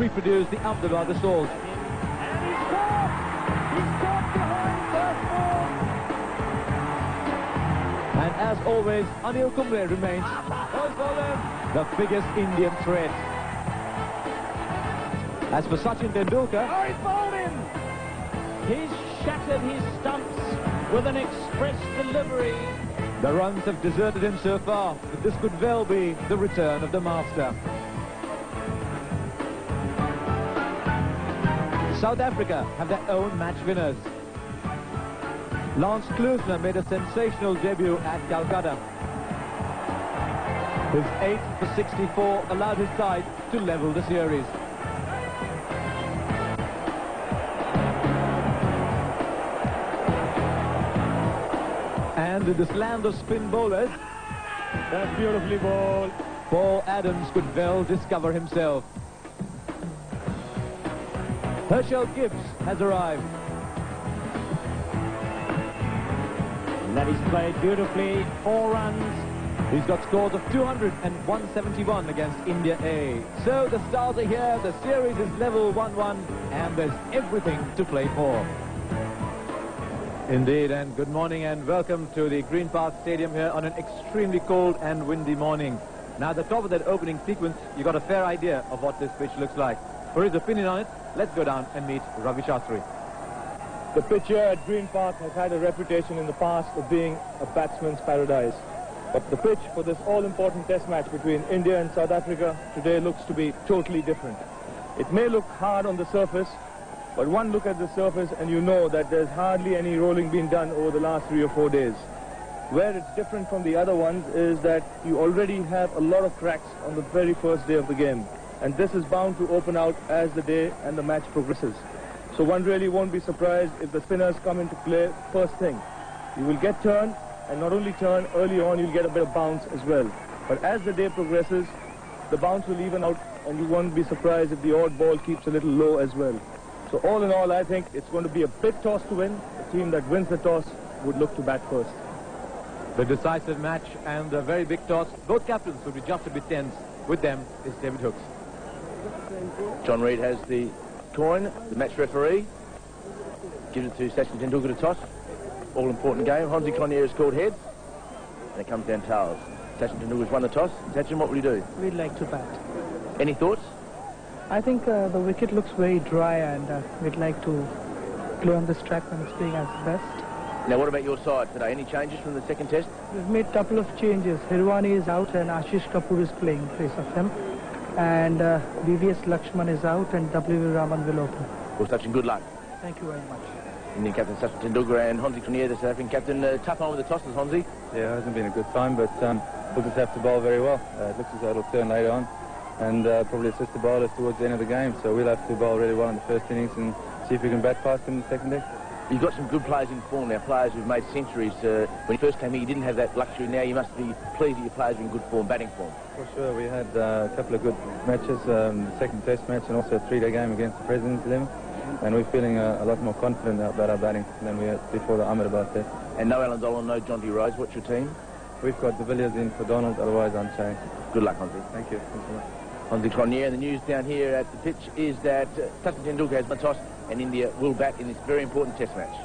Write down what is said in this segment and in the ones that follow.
reproduce the Ahmedabad assault. And he scored! He scored behind first ball! And as always, Anil Kumble remains the biggest Indian threat. As for Sachin Tendulkar, Oh, he's bowled in! He's shattered his stumps with an express delivery. the runs have deserted him so far, but this could well be the return of the master. South Africa have their own match winners. Lance Klusener made a sensational debut at Calcutta. His 8 for 64 allowed his side to level the series. And in this land of spin bowlers, That's beautifully bowled. Paul Adams could well discover himself. Herschel Gibbs has arrived. And that is played beautifully. 4 runs. He's got scores of 200 and 171 against India A. So the stars are here, the series is level 1-1, and there's everything to play for. Indeed, and good morning and welcome to the Green Park Stadium here on an extremely cold and windy morning. Now, at the top of that opening sequence, you got a fair idea of what this pitch looks like. For his opinion on it, let's go down and meet Ravi Shastri. The pitch here at Green Park has had a reputation in the past of being a batsman's paradise. But the pitch for this all-important test match between India and South Africa today looks to be totally different. It may look hard on the surface, but one look at the surface and you know that there's hardly any rolling being done over the last 3 or 4 days. Where it's different from the other ones is that you already have a lot of cracks on the very first day of the game. And this is bound to open out as the day and the match progresses. So one really won't be surprised if the spinners come into play first thing. You will get turn, and not only turn, early on you'll get a bit of bounce as well. But as the day progresses, the bounce will even out, and you won't be surprised if the odd ball keeps a little low as well. So all in all, I think it's going to be a big toss to win. The team that wins the toss would look to bat first. The decisive match and a very big toss. Both captains will be just a bit tense. With them is David Hooks. John Reid has the coin, the match referee. Gives it to Sachin Tendulkar to toss. All-important game. Honzi Cronje has scored heads. And it comes down tails. Sachin Tendulkar's won the toss. Sachin, what will he do? We'd like to bat. Any thoughts? I think the wicket looks very dry, and we'd like to play on this track when it's playing as best. Now, what about your side today? Any changes from the second test? We've made a couple of changes. Hirwani is out and Ashish Kapoor is playing in place of him. And VVS Lakshman is out and W. Raman will open. Well, Sachin, good luck. Thank you very much. Indian captain Sachin Tendulkar and Honzi Cronje, the South African captain. Tough on with the tosses, Honzi. Yeah, it hasn't been a good time, but we'll just have to bowl very well. It looks as though it'll turn later on, and probably assist the bowlers towards the end of the game. So we'll have to bowl really well in the first innings and see if we can bat past them in the second day. You've got some good players in form now, players who've made centuries. When you first came here, you didn't have that luxury. Now you must be pleased that your players are in good form, batting form. For sure, we had a couple of good matches, the second test match and also a 3-day game against the President's 11. And we're feeling a lot more confident about our batting than we had before the Ahmedabad test. And no Alan Dolan, no John D. Rose. What's your team? We've got De Villiers in for Donald, otherwise unchanged. Good luck, Honzi. Thank you. Thanks so much. Honzi Cronje, and the news down here at the pitch is that Sachin Tendulkar has won the toss and India will bat in this very important test match.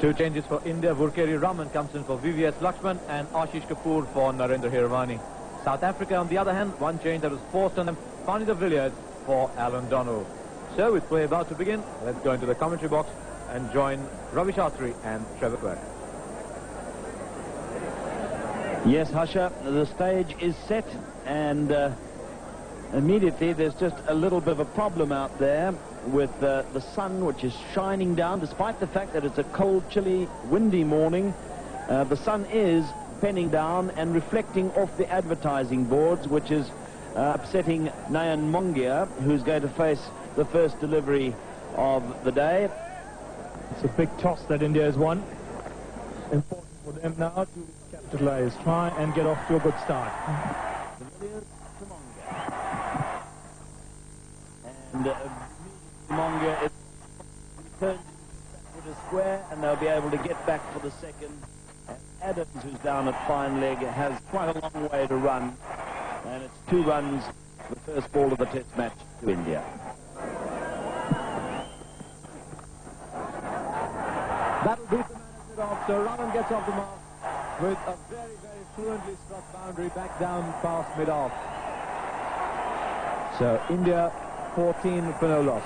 2 changes for India. Vulkari Raman comes in for VVS Lakshman and Ashish Kapoor for Narendra Hirwani. South Africa, on the other hand, 1 change that was forced on them, Fani de Villiers for Alan Donald. So with play about to begin, let's go into the commentary box and join Ravi Shastri and Trevor Quirk. Yes, Harsha, the stage is set, and immediately there's just a little bit of a problem out there with the sun, which is shining down. Despite the fact that it's a cold, chilly, windy morning, the sun is penning down and reflecting off the advertising boards, which is upsetting Nayan Mongia, who's going to face the first delivery of the day. It's a big toss that India has won. Important for them now to capitalize, try and get off to a good start. And Monga is turned with a square, and they'll be able to get back for the second. And Adams, who's down at fine leg, has quite a long way to run, and it's 2 runs, the first ball of the test match to India. That'll beat the man at mid-off. So Raman gets off the mark with a very, very fluently struck boundary back down past mid-off. So India 14 for no loss.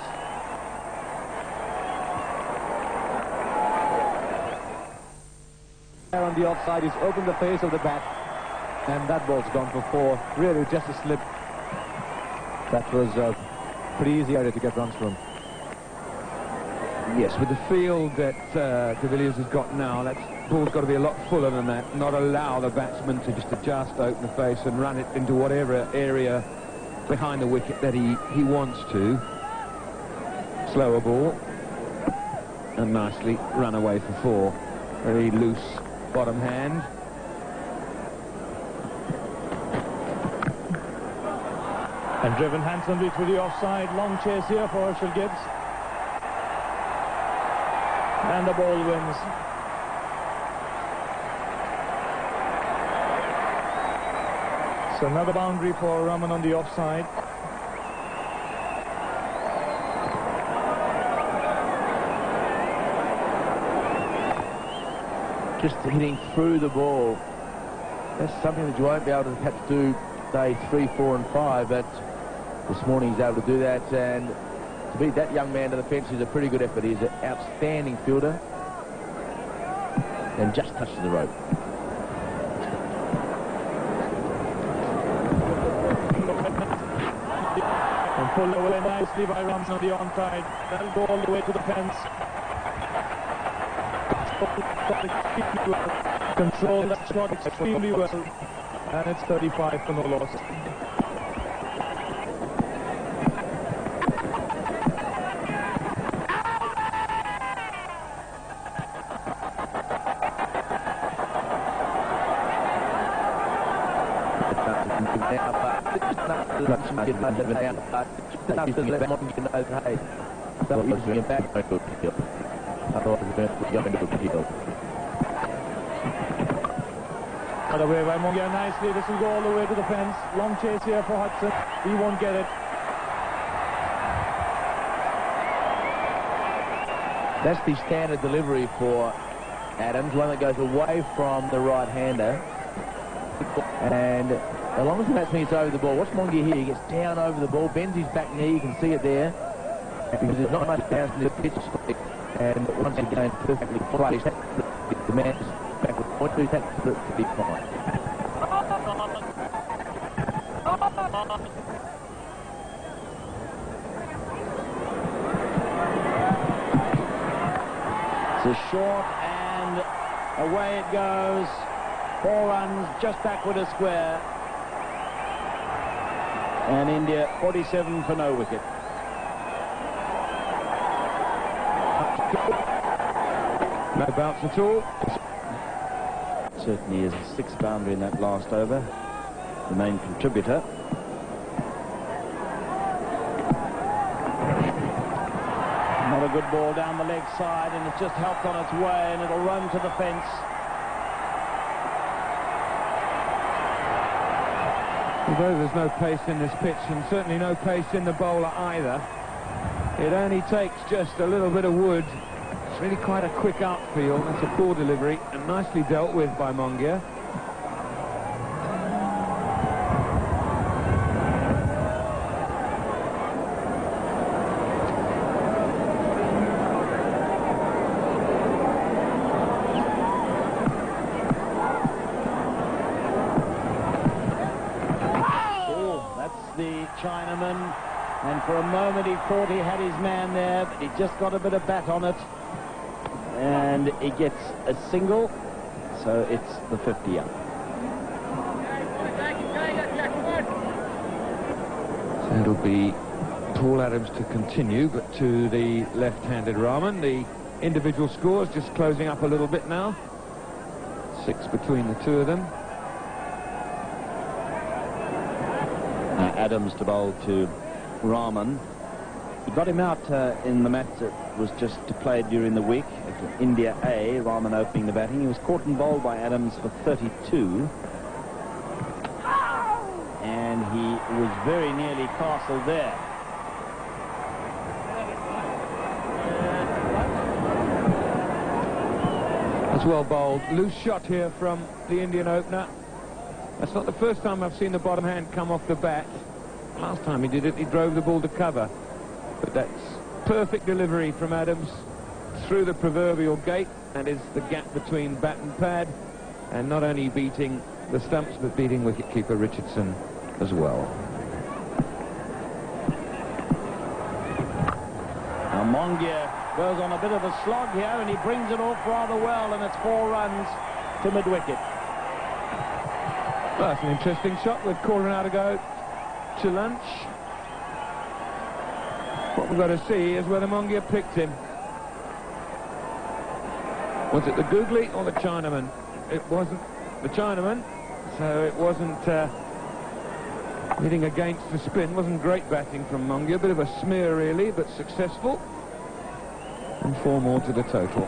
On the offside, he's opened the face of the bat, and that ball's gone for 4. Really, just a slip. That was a pretty easy area to get runs from. Yes, with the field that de Villiers has got now, that ball's got to be a lot fuller than that. Not allow the batsman to just adjust, open the face, and run it into whatever area behind the wicket that he wants to. Slower ball, and nicely run away for 4. Very loose bottom hand. And driven handsomely through the offside. Long chase here for Herschel Gibbs. And the ball wins. So another boundary for Raman on the offside. Just hitting through the ball. That's something that you won't be able to perhaps do day 3, 4 and 5, but this morning he's able to do that, and to beat that young man to the fence is a pretty good effort. He's an outstanding fielder and just touches the rope. And pulled away nicely by Raman on the onside. That'll go all the way to the fence. Control that shot extremely well, and it's 35 for no loss. Cut away by Mongia nicely. This will go all the way to the fence. Long chase here for Hudson. He won't get it. That's the standard delivery for Adams, one that goes away from the right-hander. And as long as the batsman gets over the ball, watch Mongia here. He gets down over the ball, bends his back knee. You can see it there. Because there's not much bounce in the pitch. And once again, perfectly placed. The man's back with point 2, that's to be fine. It's a short, and away it goes. 4 runs, just backward a square. And India 47 for no wicket. No bounce at all. Certainly is a 6 boundary in that last over. The main contributor. Not a good ball down the leg side, and it's just helped on its way, and it'll run to the fence. Although there's no pace in this pitch, and certainly no pace in the bowler either, it only takes just a little bit of wood. It's really quite a quick outfield. That's a poor delivery, and nicely dealt with by Mongia. Chinaman, and for a moment he thought he had his man there, but he just got a bit of bat on it, and he gets a single, so it's the 50 up. So it'll be Paul Adams to continue, but to the left-handed Raman. The individual scores just closing up a little bit now. 6 between the two of them. Adams to bowl to Raman. He got him out in the match that was just played during the week. India A, Raman opening the batting. He was caught and bowled by Adams for 32. And he was very nearly castled there. well bowled. Loose shot here from the Indian opener. That's not the first time I've seen the bottom hand come off the bat. Last time he did it, he drove the ball to cover. But that's perfect delivery from Adams through the proverbial gate. That is the gap between bat and pad. And not only beating the stumps, but beating wicketkeeper Richardson as well. Now Mongia goes on a bit of a slog here, and he brings it off rather well, and it's 4 runs to mid-wicket. Well, that's an interesting shot with Coronado to go to lunch. What we've got to see is whether Mongia picked him. Was it the Googly or the Chinaman? It wasn't the Chinaman, so it wasn't hitting against the spin. Wasn't great batting from Mongia. A bit of a smear, really, but successful. And 4 more to the total.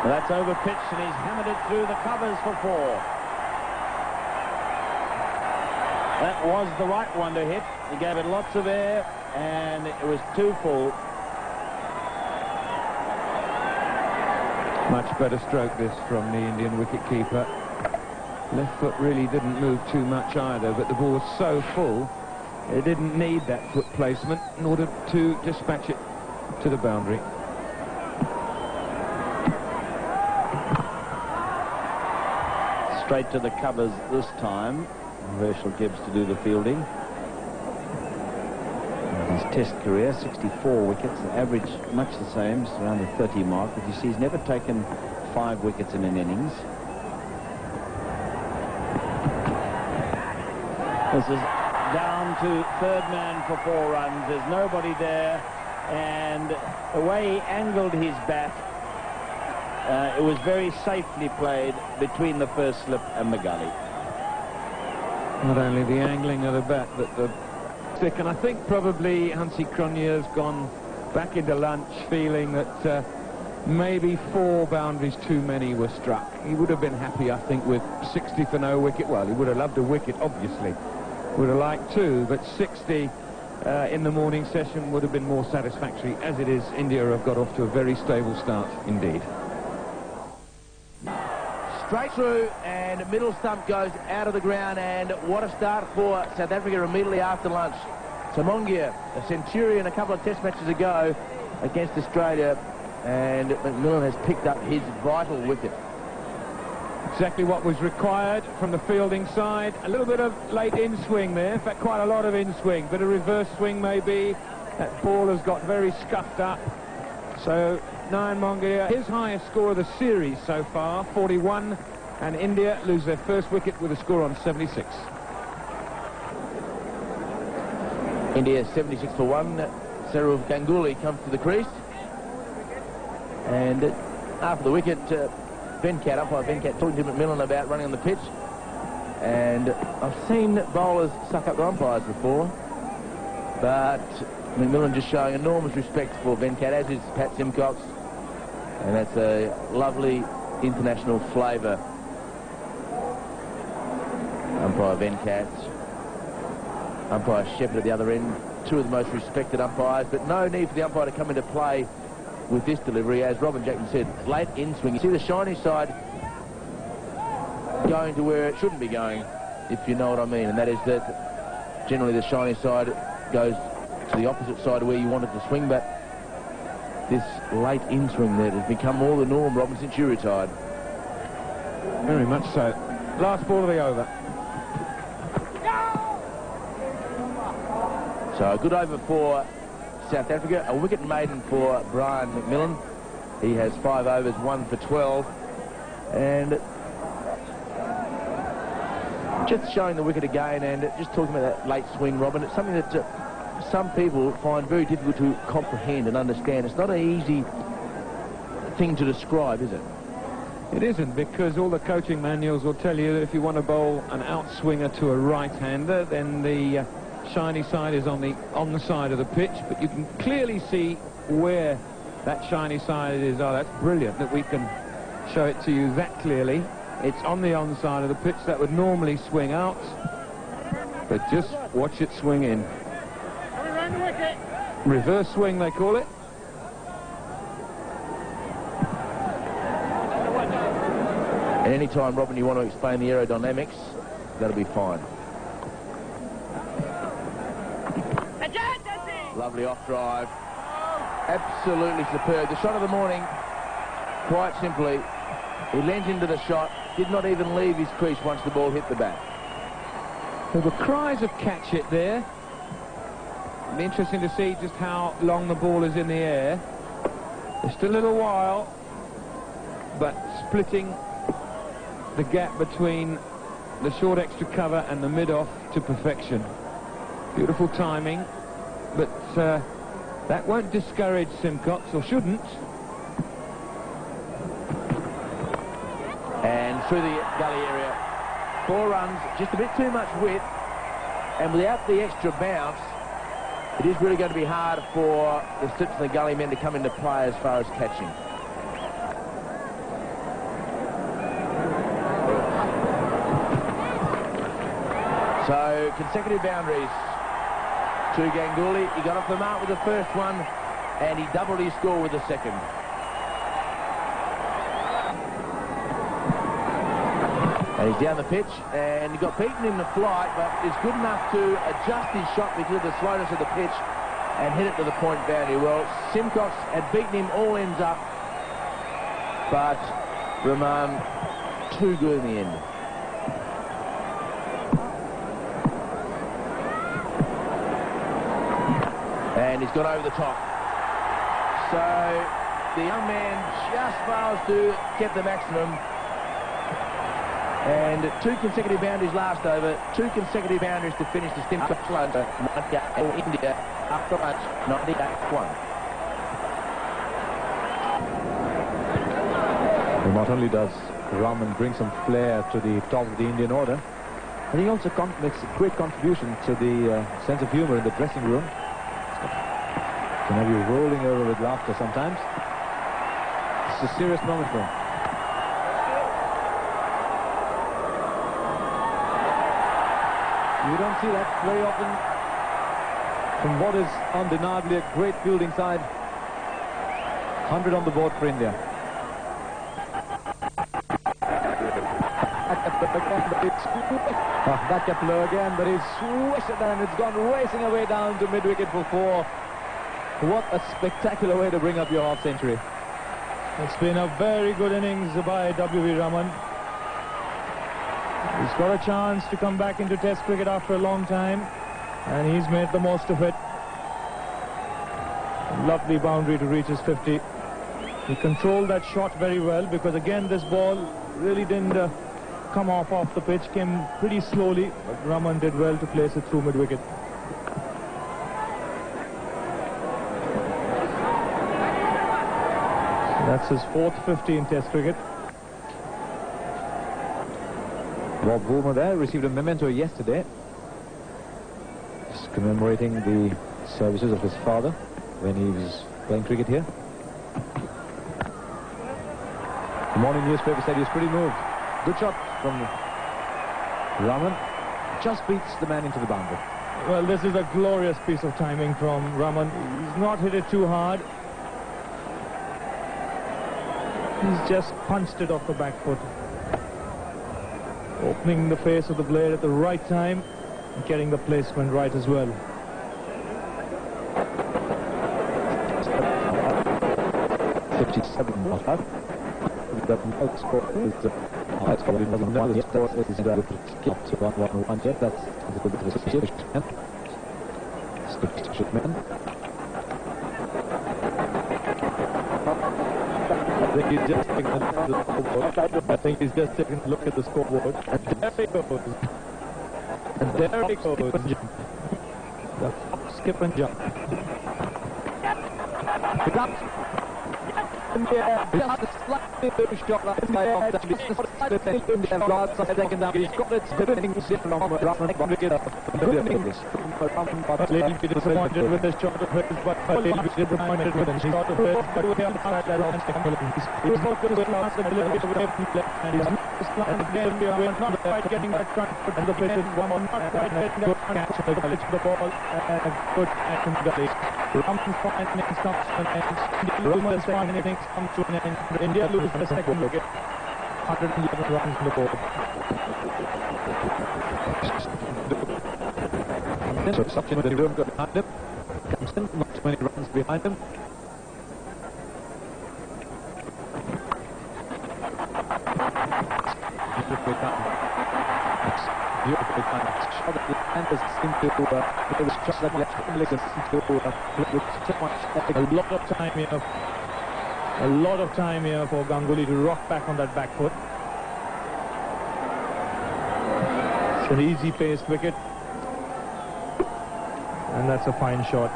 Well, that's over pitch, and he's hammered it through the covers for 4. That was the right one to hit. He gave it lots of air, and it was too full. Much better stroke this from the Indian wicketkeeper. Left foot really didn't move too much either, but the ball was so full, it didn't need that foot placement in order to dispatch it to the boundary. Straight to the covers this time. Herschel Gibbs to do the fielding. His test career, 64 wickets, the average much the same, it's around the 30 mark, but you see he's never taken 5 wickets in an innings. This is down to 3rd man for 4 runs. There's nobody there, and the way he angled his bat, it was very safely played between the first slip and the gully. Not only the angling of the bat, but the stick. And I think probably Hansi Cronje's gone back into lunch feeling that maybe 4 boundaries too many were struck. He would have been happy, I think, with 60 for no wicket. Well, he would have loved a wicket, obviously. Would have liked 2, but 60 in the morning session would have been more satisfactory. As it is, India have got off to a very stable start indeed. Straight through, and middle stump goes out of the ground, and what a start for South Africa immediately after lunch. So Mongia, a centurion a couple of test matches ago against Australia, and McMillan has picked up his vital wicket. Exactly what was required from the fielding side. A little bit of late in-swing there, in fact quite a lot of in-swing, bit of reverse swing maybe. That ball has got very scuffed up. So Nayan Mongia, his highest score of the series so far, 41, and India lose their first wicket with a score on 76. India 76 for 1. Saurav Ganguly comes to the crease, and after the wicket, Venkat, umpire Venkat, talking to McMillan about running on the pitch. And I've seen bowlers suck up to umpires before, but McMillan just showing enormous respect for Venkat, as is Pat Simcox. And that's a lovely international flavour. Umpire Venkat, umpire Shepherd at the other end, 2 of the most respected umpires, but no need for the umpire to come into play with this delivery. As Robin Jackson said, late in-swing. You see the shiny side going to where it shouldn't be going, if you know what I mean, and that is that generally the shiny side goes to the opposite side of where you want it to swing, but this late in-swing there has become more the norm, Robin, since you retired. Very much so. Last ball of the over. So a good over for South Africa, a wicket maiden for Brian McMillan. He has 5 overs, 1 for 12, and just showing the wicket again and just talking about that late swing, Robin. It's something that some people find very difficult to comprehend and understand. It's not an easy thing to describe, is it? It isn't, because all the coaching manuals will tell you that if you want to bowl an outswinger to a right-hander, then the shiny side is on the side of the pitch, but you can clearly see where that shiny side is. Oh, that's brilliant that we can show it to you that clearly. It's on the onside of the pitch. That would normally swing out, but just watch it swing in. Reverse swing, they call it. And any time, Robin, you want to explain the aerodynamics, that'll be fine. Lovely off drive. Absolutely superb. The shot of the morning, quite simply, he leant into the shot, did not even leave his crease once the ball hit the bat. There were cries of catch it there. It'll be interesting to see just how long the ball is in the air. There's still a little while, but splitting the gap between the short extra cover and the mid-off to perfection. Beautiful timing, but that won't discourage Simcox, or shouldn't. And through the gully area, 4 runs, just a bit too much width, and without the extra bounce, it is really going to be hard for the slips and the gully men to come into play as far as catching. So, consecutive boundaries to Ganguly. He got off the mark with the first one, and he doubled his score with the second. And he's down the pitch, and he got beaten in the flight, but is good enough to adjust his shot because of the slowness of the pitch and hit it to the point boundary. Well, Simcox had beaten him all ends up, but Rahman too good in the end. And he's got over the top. So the young man just fails to get the maximum. And 2 consecutive boundaries last over, 2 consecutive boundaries to finish the Simcox lunch. India after lunch, 98-1. Well, not only does Rahman bring some flair to the top of the Indian order, but he also makes a great contribution to the sense of humor in the dressing room. Can have you rolling over with laughter sometimes. It's a serious moment for him. You don't see that very often from what is undeniably a great fielding side. 100 on the board for India. That kept low again, but he's swished it and it's gone racing away down to mid-wicket for 4. What a spectacular way to bring up your half-century. It's been a very good innings by W.V. Raman. He's got a chance to come back into Test cricket after a long time, and he's made the most of it. Lovely boundary to reach his 50. He controlled that shot very well, because again this ball really didn't come off the pitch, came pretty slowly, but Raman did well to place it through mid-wicket. That's his 4th 50 in Test cricket. Bob Woolmer there received a memento yesterday, just commemorating the services of his father when he was playing cricket here. The morning newspaper said he was pretty moved. Good shot from Raman. Just beats the man into the boundary. Well, this is a glorious piece of timing from Raman. He's not hit it too hard. He's just punched it off the back foot. Opening the face of the blade at the right time and getting the placement right as well. I think he's just taking a look at the scoreboard. And there he goes. And there he goes. The hop, skip and jump. Just a slightly loose shot right side off that. He's got it spinning He'll be disappointed with this shot of his, but he'll be disappointed with his shot of his, but we'll have that he's not going to last the ability to away from left, and he's not quite getting that front foot and the pitch is one, not quite getting that catch of the ball, and a good action gully. Raman's fine innings comes to an end. India lose the second wicket. 111 runs on the board. So Sachin Tendulkar got behind him. Comes in, not too many runs behind him. Beautifully done. Beautifully done. Shot at the defenders seem to there was shots that left England to play with so much. A lot of time here. A lot of time here for Ganguly to rock back on that back foot. It's an easy-paced wicket. And that's a fine shot.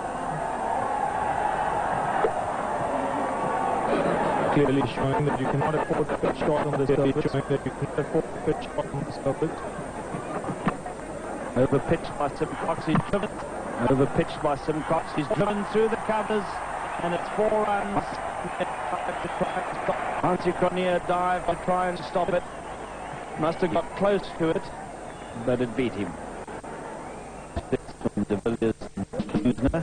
Clearly showing that you cannot afford to pitch short on this surface. Showing that you cannot afford to pitch short on this surface. Over-pitched by Simcox, he's driven. Over-pitched by Simcox, he's driven through the covers. And it's 4 runs. Hansi Cronje dived to try and stop it. Must have got close to it, but it beat him. De Villiers and Klusener.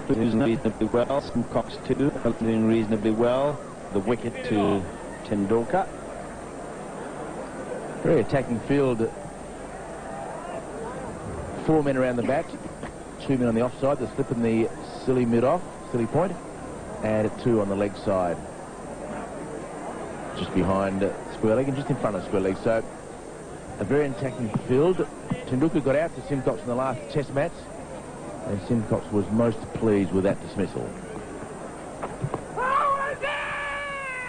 Klusener reasonably well. Simcox too, doing reasonably well. The wicket to Tendulkar. Very attacking field. 4 men around the bat. 2 men on the offside. They're slipping the silly mid-off, silly point. And 2 on the leg side. Just behind square leg and just in front of square leg. So a very attacking field. Tendulkar got out to Simcox in the last test match. And Simcox was most pleased with that dismissal.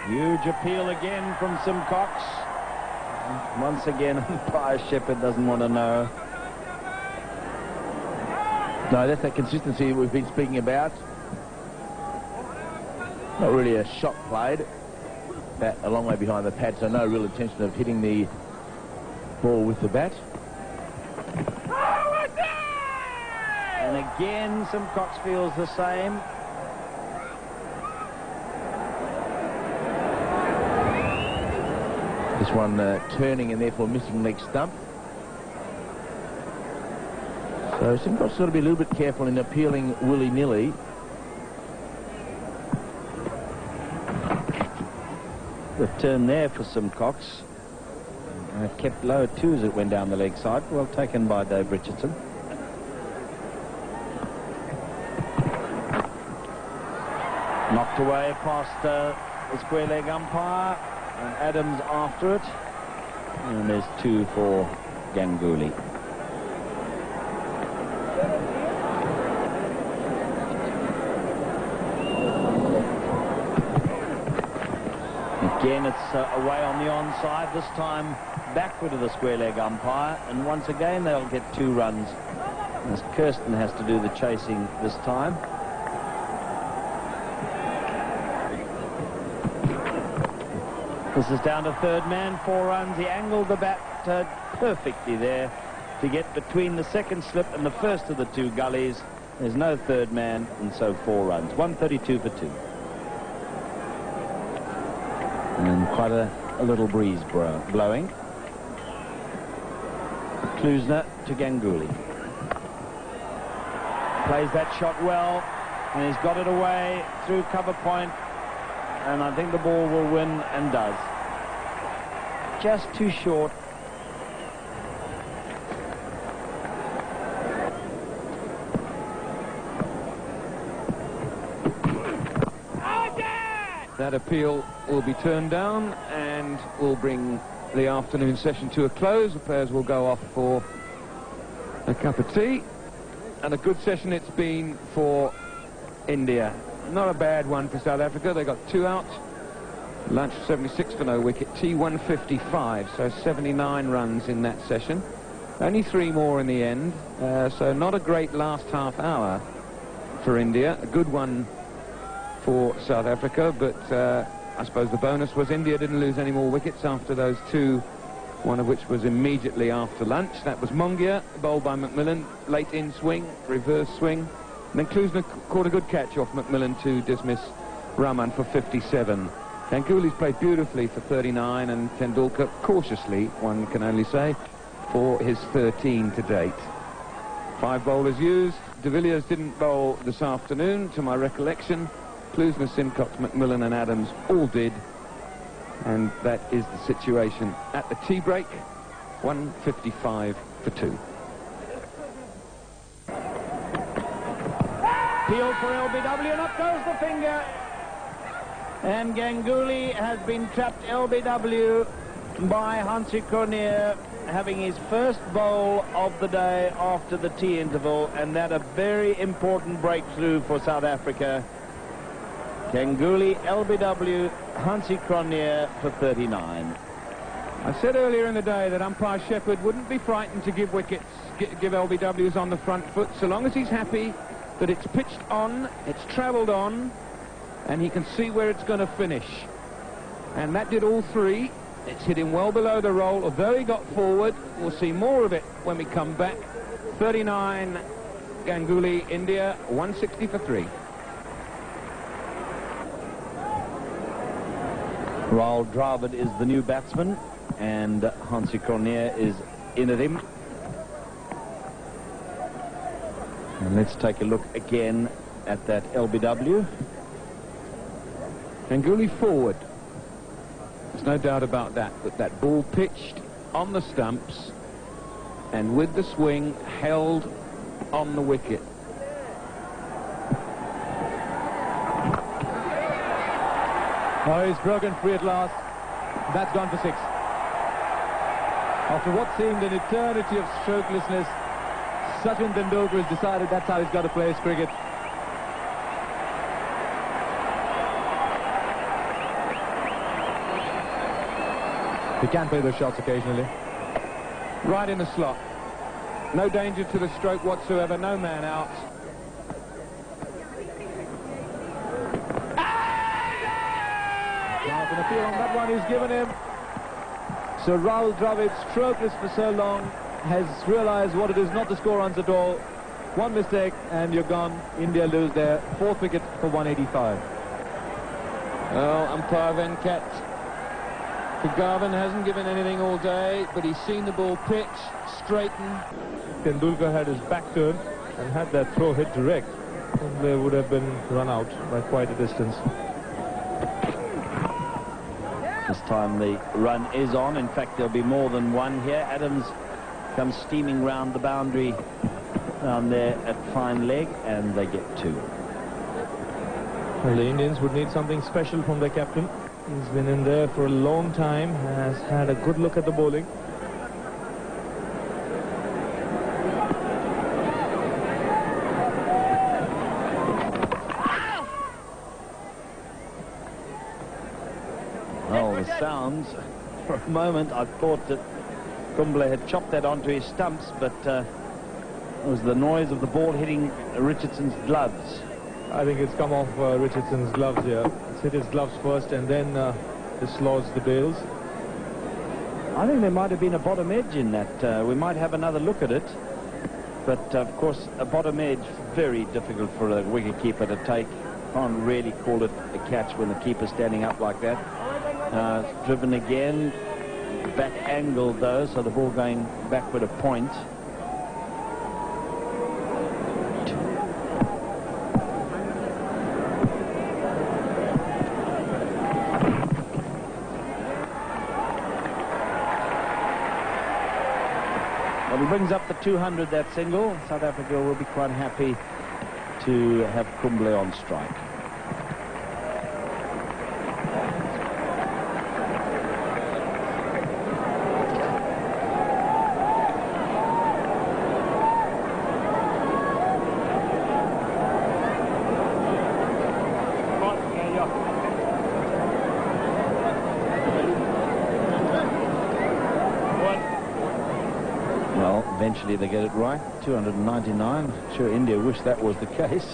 Huge appeal again from Simcox. Once again, umpire Shepherd doesn't want to know. No, that's that consistency we've been speaking about. Not really a shot played. Bat a long way behind the pad, so no real intention of hitting the ball with the bat. And again, Simcox feels the same. This one turning and therefore missing leg stump. So Simcox got to be a little bit careful in appealing willy-nilly. The turn there for Simcox. Kept low too as it went down the leg side. Well taken by Dave Richardson. Knocked away past the square leg umpire. And Adams after it. And there's 2 for Ganguly. Again, it's away on the onside, this time backward of the square leg umpire, and once again they'll get 2 runs as Kirsten has to do the chasing this time. This is down to third man, 4 runs. He angled the bat perfectly there to get between the second slip and the first of the 2 gullies. There's no third man, and so 4 runs. 132 for 2. And quite a little breeze blowing. Klusener to Ganguly. Plays that shot well, and he's got it away through cover point, and I think the ball will win, and does. Just too short. That appeal will be turned down and will bring the afternoon session to a close. The players will go off for a cup of tea. And a good session it's been for India. Not a bad one for South Africa. They got 2 out. Lunch 76 for no wicket. Tea 155, so 79 runs in that session. Only 3 more in the end. So not a great last half hour for India. A good one for South Africa, but I suppose the bonus was India didn't lose any more wickets after those 2, one of which was immediately after lunch. That was Mongia, bowled by McMillan, late in swing, reverse swing. And then Klusener caught a good catch off McMillan to dismiss Raman for 57. Ganguly's played beautifully for 39, and Tendulkar cautiously, one can only say, for his 13 to date. 5 bowlers used. De Villiers didn't bowl this afternoon, to my recollection. Klusener, Simcox, McMillan and Adams all did. And that is the situation at the tea break. 1:55 for 2. Peel for LBW, and up goes the finger. And Ganguly has been trapped, LBW, by Hansi Cronje, having his first bowl of the day after the tea interval, and that a very important breakthrough for South Africa. Ganguly, LBW, Hansi Cronje for 39. I said earlier in the day that umpire Shepherd wouldn't be frightened to give wickets, give LBWs on the front foot, so long as he's happy that it's pitched on, it's travelled on, and he can see where it's going to finish. And that did all three. It's hit him well below the roll, although he got forward. We'll see more of it when we come back. 39, Ganguly, India, 160 for 3. Rahul Dravid is the new batsman, and Hansi Cronje is in at him. And let's take a look again at that LBW. Ganguly forward. There's no doubt about that, but that ball pitched on the stumps and with the swing held on the wicket. Oh, he's broken free at last. That's gone for 6. After what seemed an eternity of strokelessness, Sachin Tendulkar has decided that's how he's got to play his cricket. He can play those shots occasionally. Right in the slot. No danger to the stroke whatsoever, no man out. Now an appeal on that one he's given him. So Rahul Dravid, strokeless for so long, has realized what it is not to score runs at all. One mistake and you're gone. India lose their 4th wicket for 185. Well, umpire Venkat Kagavan hasn't given anything all day, but he's seen the ball pitch, straighten. Tendulkar had his back turned, and had that throw hit direct, they would have been run out by quite a distance. This time the run is on. In fact, there'll be more than one here. Adams comes steaming round the boundary down there at fine leg, and they get 2. Well, the Indians would need something special from their captain. He's been in there for a long time, has had a good look at the bowling. Well, the sounds, for a moment I thought that Kumble had chopped that onto his stumps, but it was the noise of the ball hitting Richardson's gloves. I think it's come off Richardson's gloves here. It's hit his gloves first and then dislodged the bails. I think there might have been a bottom edge in that. We might have another look at it. But, of course, a bottom edge, very difficult for a wicketkeeper to take. Can't really call it a catch when the keeper's standing up like that. It's driven again. Back angled, though, so the ball going backward a point. Well, he brings up the 200, that single. South Africa will be quite happy to have Kumble on strike. Eventually they get it right. 299. Sure, India wish that was the case.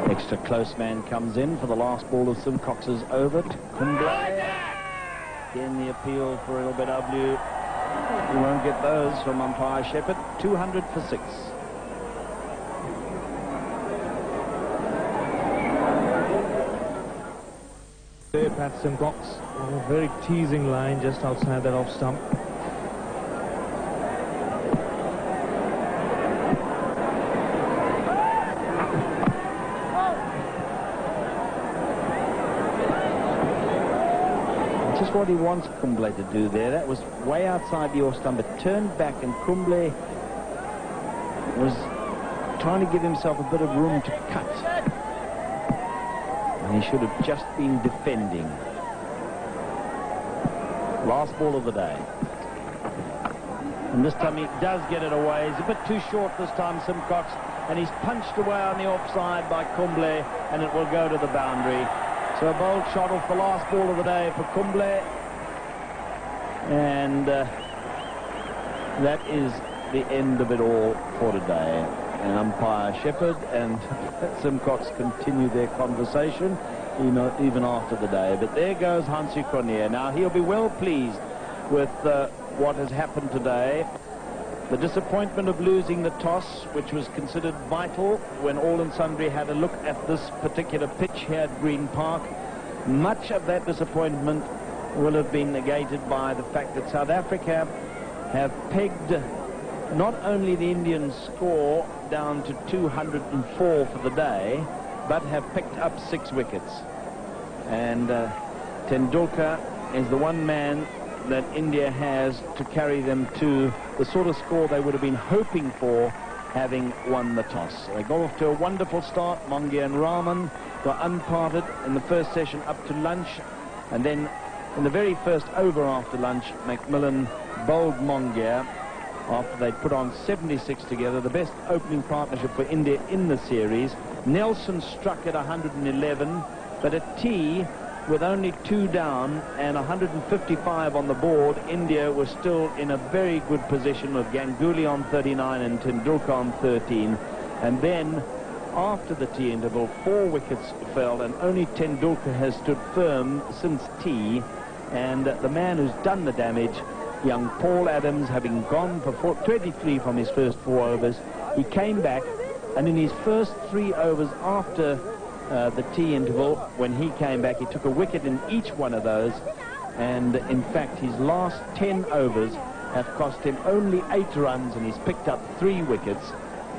Extra close man comes in for the last ball of Simcox's over to Kumble. Again the appeal for LBW. You won't get those from umpire Shepherd. 200 for 6. Pat Simcox on a very teasing line just outside that off stump. Just what he wants Kumble to do there. That was way outside the off stump. It turned back, and Kumble was trying to give himself a bit of room to cut. And he should have just been defending. Last ball of the day. And this time he does get it away. He's a bit too short this time, Simcox. And he's punched away on the offside by Kumble, and it will go to the boundary. So a bold shot off the last ball of the day for Kumble. And that is the end of it all for today. And umpire Shepherd and Simcox continue their conversation, even after the day. But there goes Hansie Cronje. Now he'll be well pleased with what has happened today. The disappointment of losing the toss, which was considered vital when All and Sundry had a look at this particular pitch here at Green Park. Much of that disappointment will have been negated by the fact that South Africa have pegged not only the Indian score down to 204 for the day, but have picked up 6 wickets. And Tendulkar is the one man that India has to carry them to the sort of score they would have been hoping for, having won the toss. They got off to a wonderful start. Mongia and Rahman were unparted in the first session up to lunch, and then in the very first over after lunch, McMillan bowled Mongia after they'd put on 76 together, the best opening partnership for India in the series. Nelson struck at 111, but at tea, with only 2 down and 155 on the board, India was still in a very good position with Ganguly on 39 and Tendulkar on 13. And then, after the tea interval, 4 wickets fell, and only Tendulkar has stood firm since tea. And the man who's done the damage, young Paul Adams, having gone for 23 from his first 4 overs, he came back, and in his first 3 overs after the tea interval, when he came back, he took a wicket in each one of those, and in fact his last 10 overs have cost him only 8 runs, and he's picked up 3 wickets.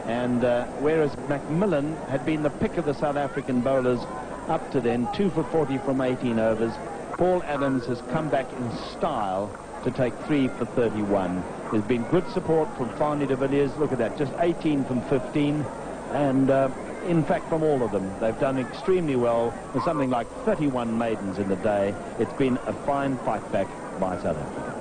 And whereas McMillan had been the pick of the South African bowlers up to then, 2 for 40 from 18 overs, Paul Adams has come back in style to take 3 for 31. There's been good support from Fanie de Villiers. Look at that, just 18 from 15, and in fact, from all of them, they've done extremely well. With something like 31 maidens in the day. It's been a fine fight back by South Africa.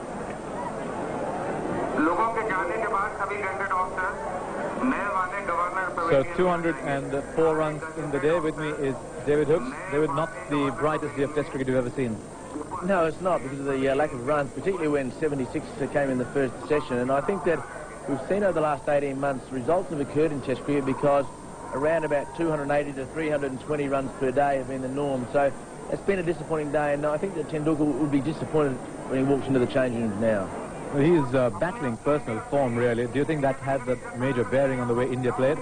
So 204 runs in the day. With me is David Hooks. David, not the brightest day of Test cricket you've ever seen. No, it's not, because of the lack of runs, particularly when 76 came in the first session. And I think that we've seen over the last 18 months, results have occurred in Test cricket because around about 280 to 320 runs per day have been the norm. So it's been a disappointing day, and I think that Tendulkar would be disappointed when he walks into the changing rooms now. Well, he is battling personal form, really. Do you think that had a major bearing on the way India played?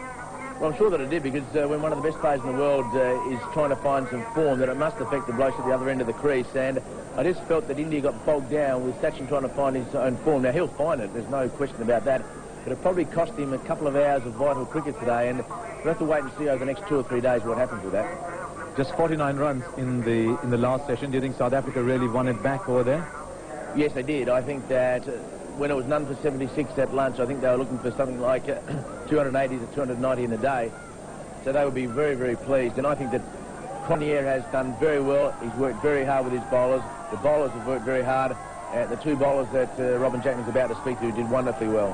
Well, I'm sure that it did, because when one of the best players in the world is trying to find some form, that it must affect the blokes at the other end of the crease. And I just felt that India got bogged down with Sachin trying to find his own form. Now, he'll find it, there's no question about that. But it probably cost him a couple of hours of vital cricket today, and we'll have to wait and see over the next 2 or 3 days what happens with that. Just 49 runs in the last session. Do you think South Africa really won it back over there? Yes, they did. I think that when it was none for 76 at lunch, I think they were looking for something like 280 to 290 in a day. So they would be very, very pleased. And I think that Cronje has done very well. He's worked very hard with his bowlers. The bowlers have worked very hard. The 2 bowlers that Robin Jackman's about to speak to did wonderfully well.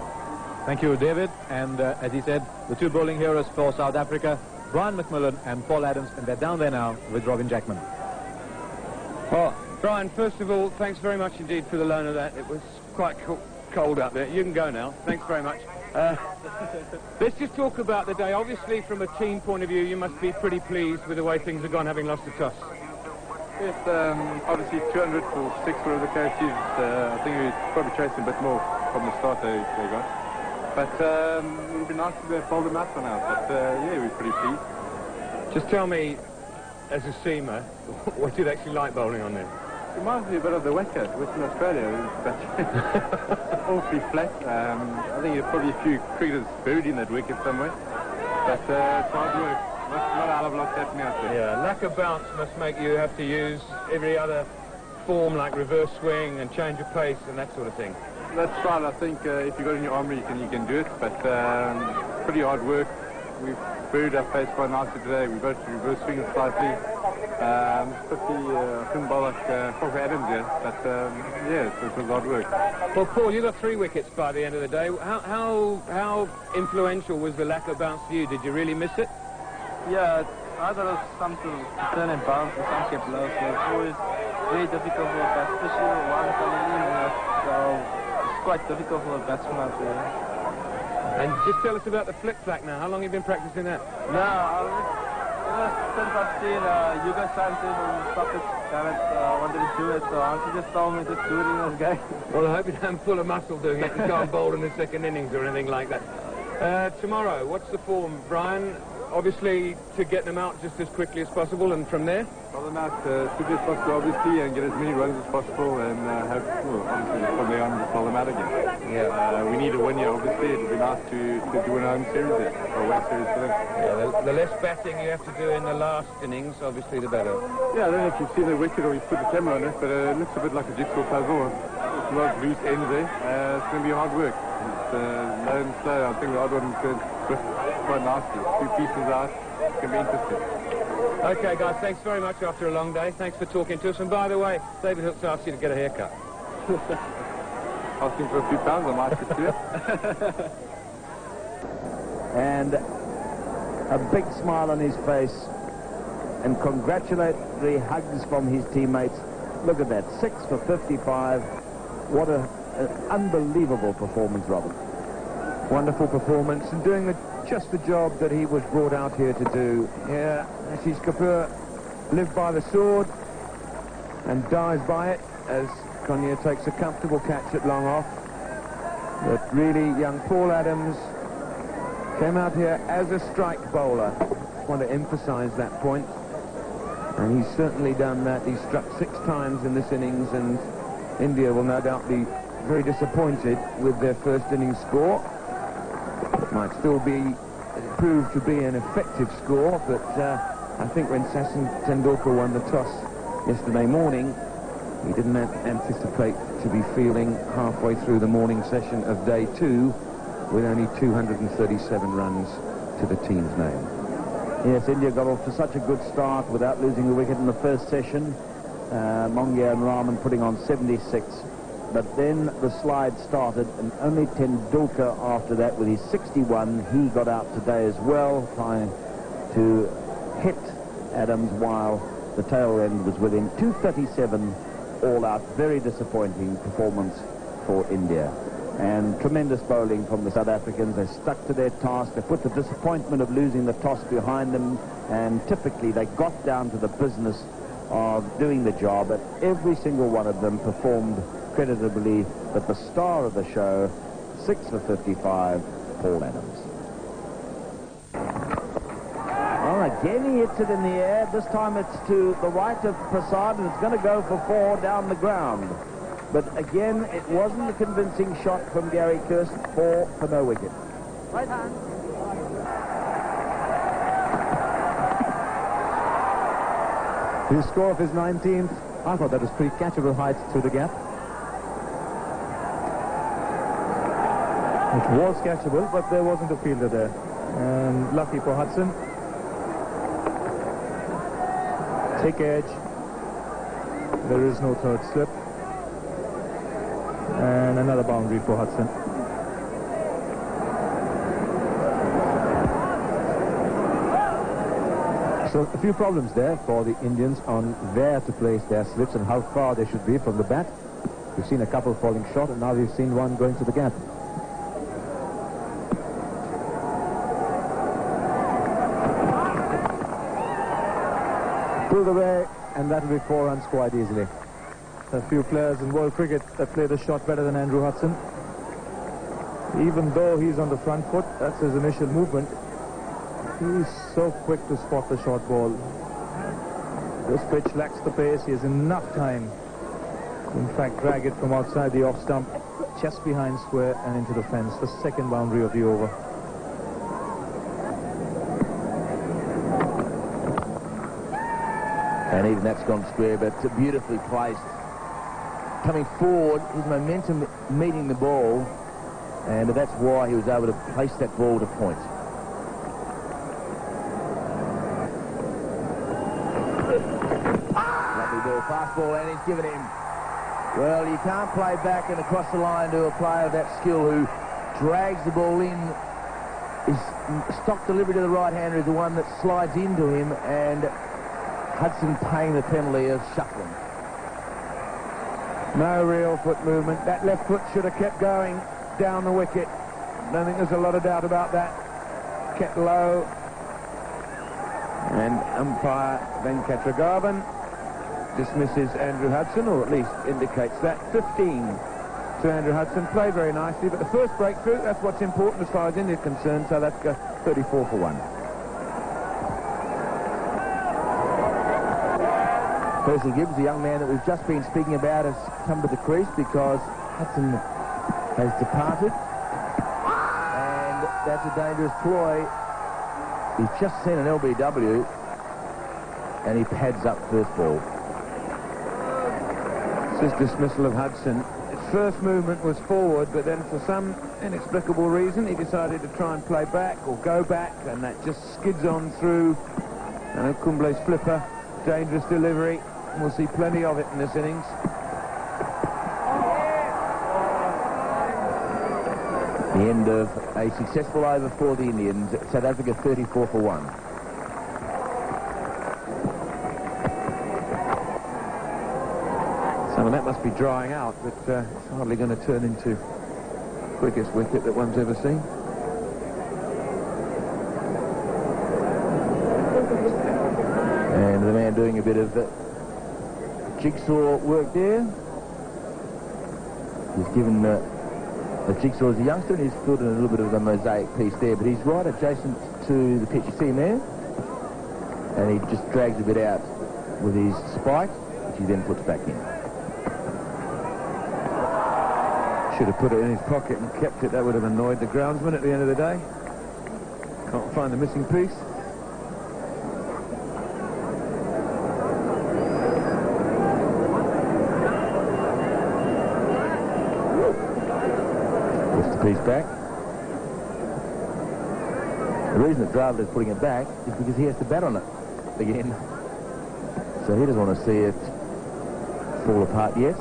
Thank you, David. And as he said, the 2 bowling heroes for South Africa, Brian McMillan and Paul Adams, and they're down there now with Robin Jackman. Well, Brian, first of all, thanks very much indeed for the loan of that. It was quite cold out there. You can go now. Thanks very much. Let's just talk about the day. Obviously, from a team point of view, you must be pretty pleased with the way things have gone, having lost the toss. Yes, obviously 200 for 6 for the case is, I think we probably chasing a bit more from the start they got. But it would be nice to fold them out for now. But yeah, we're pretty pleased. Just tell me, as a seamer, what you'd actually like bowling on there. It reminds me a bit of the Western Australia, but awfully flat. I think there's probably a few cricketers buried in that wicket somewhere. But it's hard work. Not a hell of a lot happening out there. Yeah, lack of bounce must make you have to use every other form like reverse swing and change of pace and that sort of thing? That's right. I think if you got in your armour, you can do it. But pretty hard work. We've buried our pace quite nicely today. We got to reverse swing slightly. Couldn't bowl like Jorge Adams here, but yeah, it was hard work. Well, Paul, you got 3 wickets by the end of the day. How influential was the lack of bounce for you? Did you really miss it? Yeah, I thought it was some to turn and bounce and some kept low, so it's always very difficult for a batsman, especially one coming in, so it's quite difficult for a batsman out there. And just tell us about the flick-flack now. How long have you been practicing that? Since I've seen Hugo Sanchez and Stockett wanted to do it, so Auntie just told me just do it in this game. Well, I hope you don't pull a muscle doing it and can't bowl in the second innings or anything like that. Tomorrow, what's the form, Brian? Obviously, to get them out just as quickly as possible, and from there? Roll them out as quickly as possible, obviously, and get as many runs as possible, and obviously, from there on, just roll them out again. Yeah. We need a win here, obviously. It would be nice to do an home series there, or a away series for them. Yeah, the less batting you have to do in the last innings, obviously, the better. Yeah, I don't know if you've seen the wicket or you've put the camera on it, but it looks a bit like a jigsaw puzzle. It's a lot of loose ends there. It's going to be hard work. It's low and slow. I think the odd one turned quite nicely. 2 pieces out. It's going to be interesting. Okay, guys, thanks very much after a long day. Thanks for talking to us. And by the way, David Hooks asked you to get a haircut. Asking for a few pounds, I might just do it. And a big smile on his face and congratulatory hugs from his teammates. Look at that, 6 for 55. What an unbelievable performance, Robert. Wonderful performance and doing just the job that he was brought out here to do. Yeah, Ashish Kapoor lived by the sword and dies by it as Conyer takes a comfortable catch at long off. But really, young Paul Adams came out here as a strike bowler. I want to emphasise that point. And he's certainly done that. He's struck 6 times in this innings, and India will no doubt be very disappointed with their first innings score. It might still be proved to be an effective score, but I think when Sachin Tendulkar won the toss yesterday morning, he didn't anticipate to be fielding halfway through the morning session of day 2 with only 237 runs to the team's name. Yes, India got off to such a good start without losing a wicket in the first session. Mongia and Rahman putting on 76. But then the slide started, and only Tendulkar after that with his 61, he got out today as well, trying to hit Adams while the tail end was with him. 237 all out. Very disappointing performance for India. And tremendous bowling from the South Africans. They stuck to their task. They put the disappointment of losing the toss behind them, and typically they got down to the business of doing the job, but every single one of them performed creditably. But the star of the show, 6 for 55, Paul Adams. Well, again he hits it in the air. This time it's to the right of Prasad, and it's going to go for 4 down the ground. But again, it wasn't a convincing shot from Gary Kirst for no wicket. Right hand. His score of his 19th, I thought that was pretty catchable height through the gap. It was catchable, but there wasn't a fielder there. And lucky for Hudson. Thick edge. There is no third slip. And another boundary for Hudson. So a few problems there for the Indians on where to place their slips and how far they should be from the bat. We've seen a couple falling short, and now we've seen one going to the gap. Pulled away, and that will be 4 runs quite easily. A few players in world cricket that play the shot better than Andrew Hudson. Even though he's on the front foot, that's his initial movement. He's so quick to spot the short ball. This pitch lacks the pace. He has enough time to, in fact, drag it from outside the off stump, just behind square and into the fence. The second boundary of the over. And even that's gone square, but beautifully placed. coming forward, his momentum meeting the ball, and that's why he was able to place that ball to point. Lovely ball, fast ball, and he's given him. Well, you can't play back and across the line to a player of that skill who drags the ball in. His stock delivery to the right-hander is the one that slides into him, and Hudson paying the penalty of shuffling. No real foot movement. That left foot should have kept going down the wicket. I don't think there's a lot of doubt about that. Kept low. And umpire Venkatragavan dismisses Andrew Hudson, or at least indicates that. 15 to Andrew Hudson. Played very nicely, but the first breakthrough, that's what's important as far as India is concerned. South Africa 34 for 1. Percy Gibbs, the young man that we've just been speaking about, has come to the crease because Hudson has departed. And that's a dangerous ploy. He's just seen an LBW and he pads up first ball. This is dismissal of Hudson. His first movement was forward, but then for some inexplicable reason he decided to try and play back or go back, and that just skids on through. And Kumble's flipper, dangerous delivery. We'll see plenty of it in this innings. The end of a successful over for the Indians. South Africa 34 for 1. Some of that must be drying out, but it's hardly going to turn into the quickest wicket that one's ever seen. And the man doing a bit of jigsaw work there. He's given a jigsaw as a youngster, and he's filled in a little bit of a mosaic piece there, but he's right adjacent to the pitch. You see him there? And he just drags a bit out with his spike, which he then puts back in. Should have put it in his pocket and kept it. That would have annoyed the groundsman at the end of the day. Can't find the missing piece. Piece back. The reason that Dravid is putting it back is because he has to bat on it again. So he doesn't want to see it fall apart yet.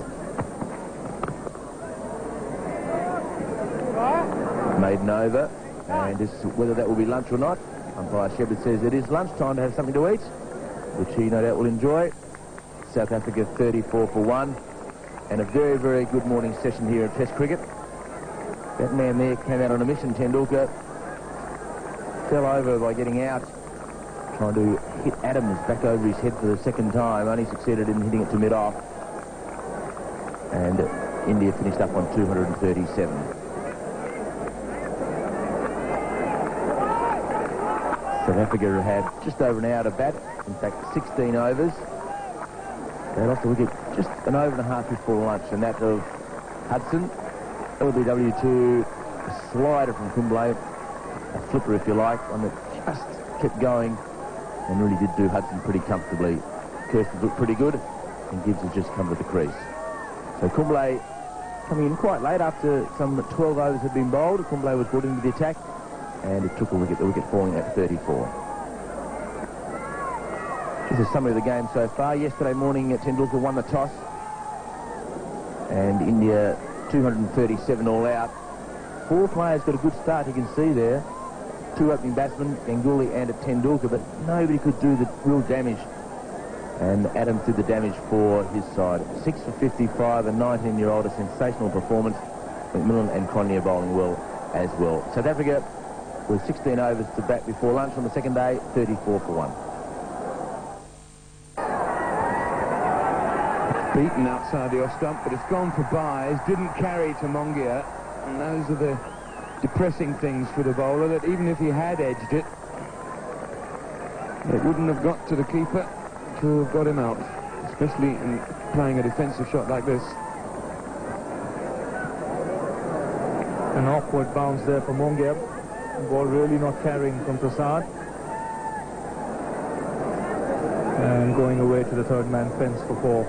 Maiden over, and this, whether that will be lunch or not, umpire Shepherd says it is lunchtime to have something to eat, which he no doubt will enjoy. South Africa 34 for 1, and a very, very good morning session here at Test cricket. That man there came out on a mission, Tendulkar. Fell over by getting out, trying to hit Adams back over his head for the second time. Only succeeded in hitting it to mid-off. And India finished up on 237. South Africa had just over an hour to bat. In fact, 16 overs. They lost the wicket just an over and a half before lunch, and that of Hudson. LBW to a slider from Kumble, a flipper if you like, one that just kept going and really did do Hudson pretty comfortably. Kirsten looked pretty good, and Gibbs has just come to the crease. So Kumble coming in quite late after some 12 overs had been bowled. Kumble was brought into the attack, and it took a wicket, the wicket falling at 34. This is a summary of the game so far. Yesterday morning, Tendulkar won the toss, and India 237 all out. 4 players got a good start, you can see there. 2 opening batsmen, Ganguly and Tendulkar, but nobody could do the real damage. And Adams did the damage for his side. 6 for 55, a 19-year-old, a sensational performance. McMillan and Cronje bowling well as well. South Africa with 16 overs to bat before lunch on the second day, 34 for 1. Beaten outside the off stump, but it's gone for byes. Didn't carry to Mongia, and those are the depressing things for the bowler, that even if he had edged it, it wouldn't have got to the keeper to have got him out, especially in playing a defensive shot like this. An awkward bounce there for Mongia. Ball really not carrying from Prasad. And going away to the third man fence for 4.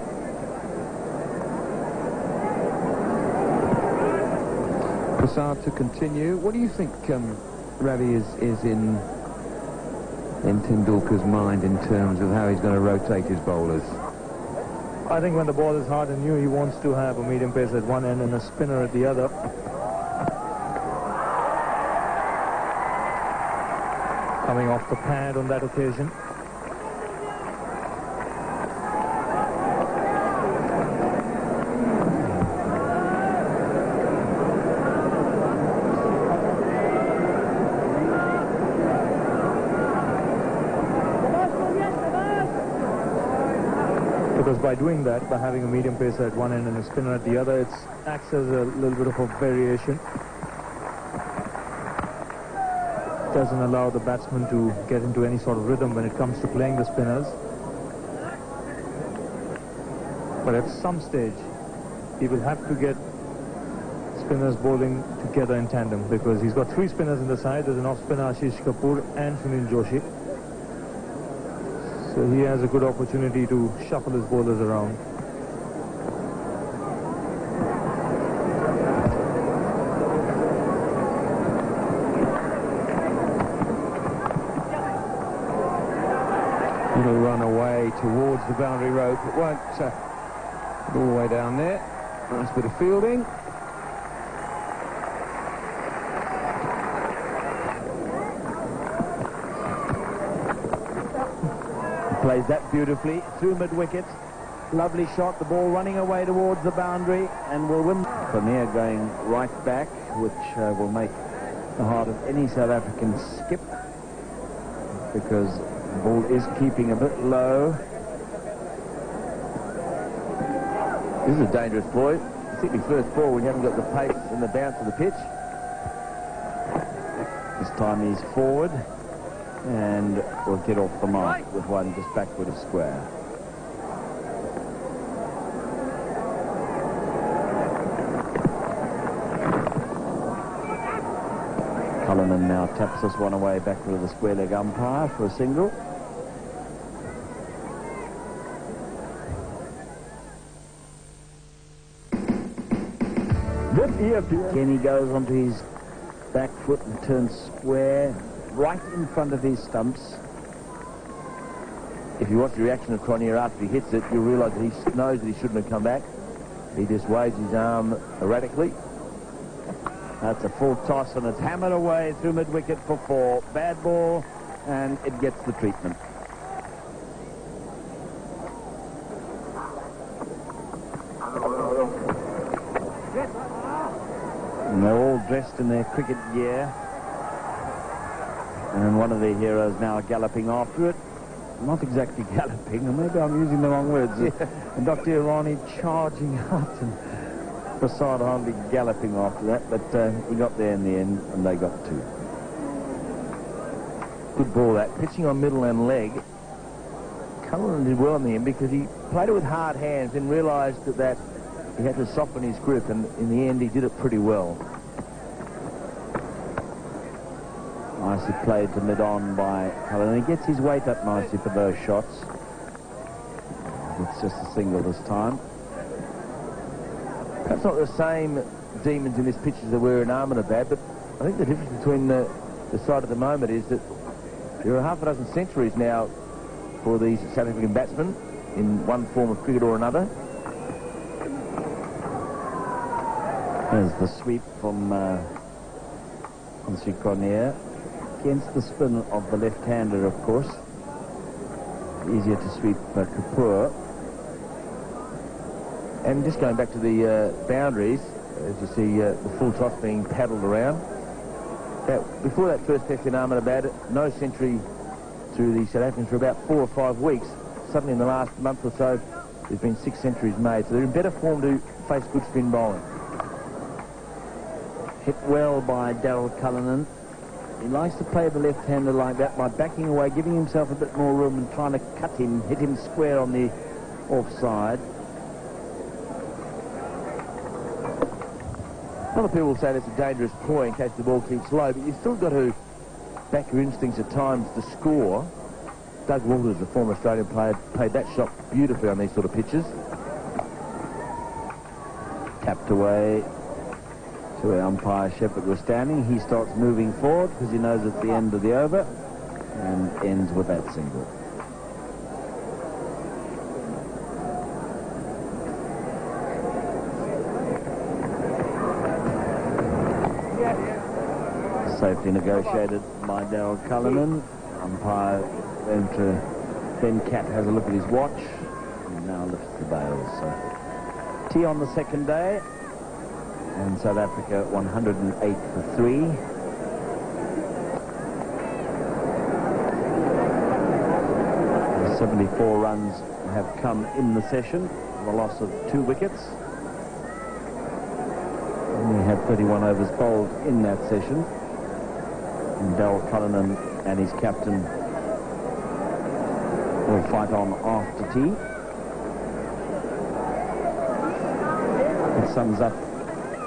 Prasad to continue. What do you think, Ravi, is in Tendulkar's mind in terms of how he's going to rotate his bowlers? I think when the ball is hard and new, he wants to have a medium pace at one end and a spinner at the other. Coming off the pad on that occasion. Because by doing that, by having a medium pacer at one end and a spinner at the other, it acts as a little bit of a variation. Doesn't allow the batsman to get into any sort of rhythm when it comes to playing the spinners. But at some stage, he will have to get spinners bowling together in tandem, because he's got three spinners in the side. There's an off-spinner, Ashish Kapoor, and Sunil Joshi. So he has a good opportunity to shuffle his bowlers around. It'll run away towards the boundary rope. It won't get all the way down there. Nice bit of fielding. Plays that beautifully through mid-wicket. Lovely shot, the ball running away towards the boundary, and will win. Cornier going right back, which will make the heart of any South African skip, because the ball is keeping a bit low. This is a dangerous boy, particularly first ball when you haven't got the pace and the bounce of the pitch. This time he's forward and will get off the mark with one just backward of square. Cullinan now taps this one away backward of the square leg umpire for a single. Kenny goes onto his back foot and turns square right in front of his stumps. If you watch the reaction of Cornier after he hits it, you'll realise that he knows that he shouldn't have come back. He just waves his arm erratically. That's a full toss, and it's hammered away through mid-wicket for 4. Bad ball, and it gets the treatment. And they're all dressed in their cricket gear. And one of the heroes now galloping after it. Not exactly galloping, or maybe I'm using the wrong words. And Dr. Irani charging out, and Prasad hardly galloping after that, but he got there in the end, and they got 2. Good ball that. Pitching on middle and leg. Cullinan did well in the end because he played it with hard hands and realised that he had to soften his grip, and in the end he did it pretty well. Nicely played to mid-on by Cullinan. He gets his weight up nicely for those shots. It's just a single this time. Perhaps not the same demons in this pitch as there were in Ahmedabad, but I think the difference between the side at the moment is that there are half a dozen centuries now for these South African batsmen in one form of cricket or another. There's the sweep from Hansie Cornier against the spin of the left-hander, of course. Easier to sweep Kapoor. And just going back to the boundaries, as you see the full toss being paddled around. Now, before that first test in Ahmedabad, no century to the South Africans for about 4 or 5 weeks. Suddenly in the last month or so, there's been 6 centuries made. So they're in better form to face good spin bowling. Hit well by Daryl Cullinan. He likes to play the left-hander like that by backing away, giving himself a bit more room and trying to cut him, hit him square on the offside. A lot of people say that's a dangerous ploy in case the ball keeps low, but you've still got to back your instincts at times to score. Doug Walters, the former Australian player, played that shot beautifully on these sort of pitches. Tapped away. to where umpire Shepherd was standing. He starts moving forward because he knows it's the end of the over and ends with that single. Safely negotiated by Daryl Cullinan. Umpire Ben Cat has a look at his watch and now lifts the bails. So tee on the second day, and South Africa 108 for 3. The 74 runs have come in the session, the loss of 2 wickets. And we had 31 overs bowled in that session. And Daryl Cullinan and his captain will fight on after tea. It sums up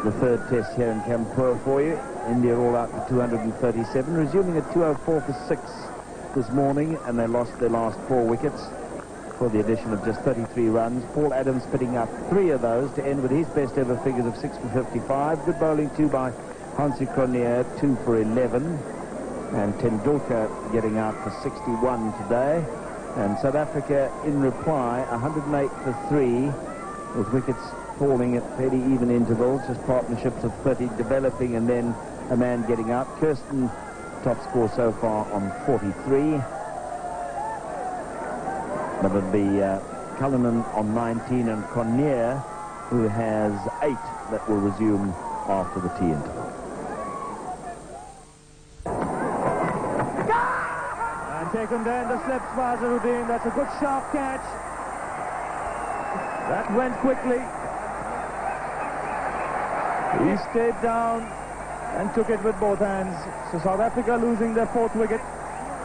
the third test here in Kanpur for you. India all out for 237, resuming at 204 for 6 this morning, and they lost their last 4 wickets for the addition of just 33 runs. Paul Adams picking up 3 of those to end with his best ever figures of 6 for 55. Good bowling too by Hansi Cronje, 2 for 11. And Tendulkar getting out for 61 today. And South Africa in reply, 108 for 3, with wickets falling at fairly even intervals, just partnerships of 30 developing and then a man getting out. Kirsten, top score so far on 43. That would be Cullinan on 19 and Cronje, who has 8 that will resume after the tea interval. Taken down the slips, Fazaruddin. That's a good sharp catch. That went quickly. He stayed down and took it with both hands. So South Africa losing their 4th wicket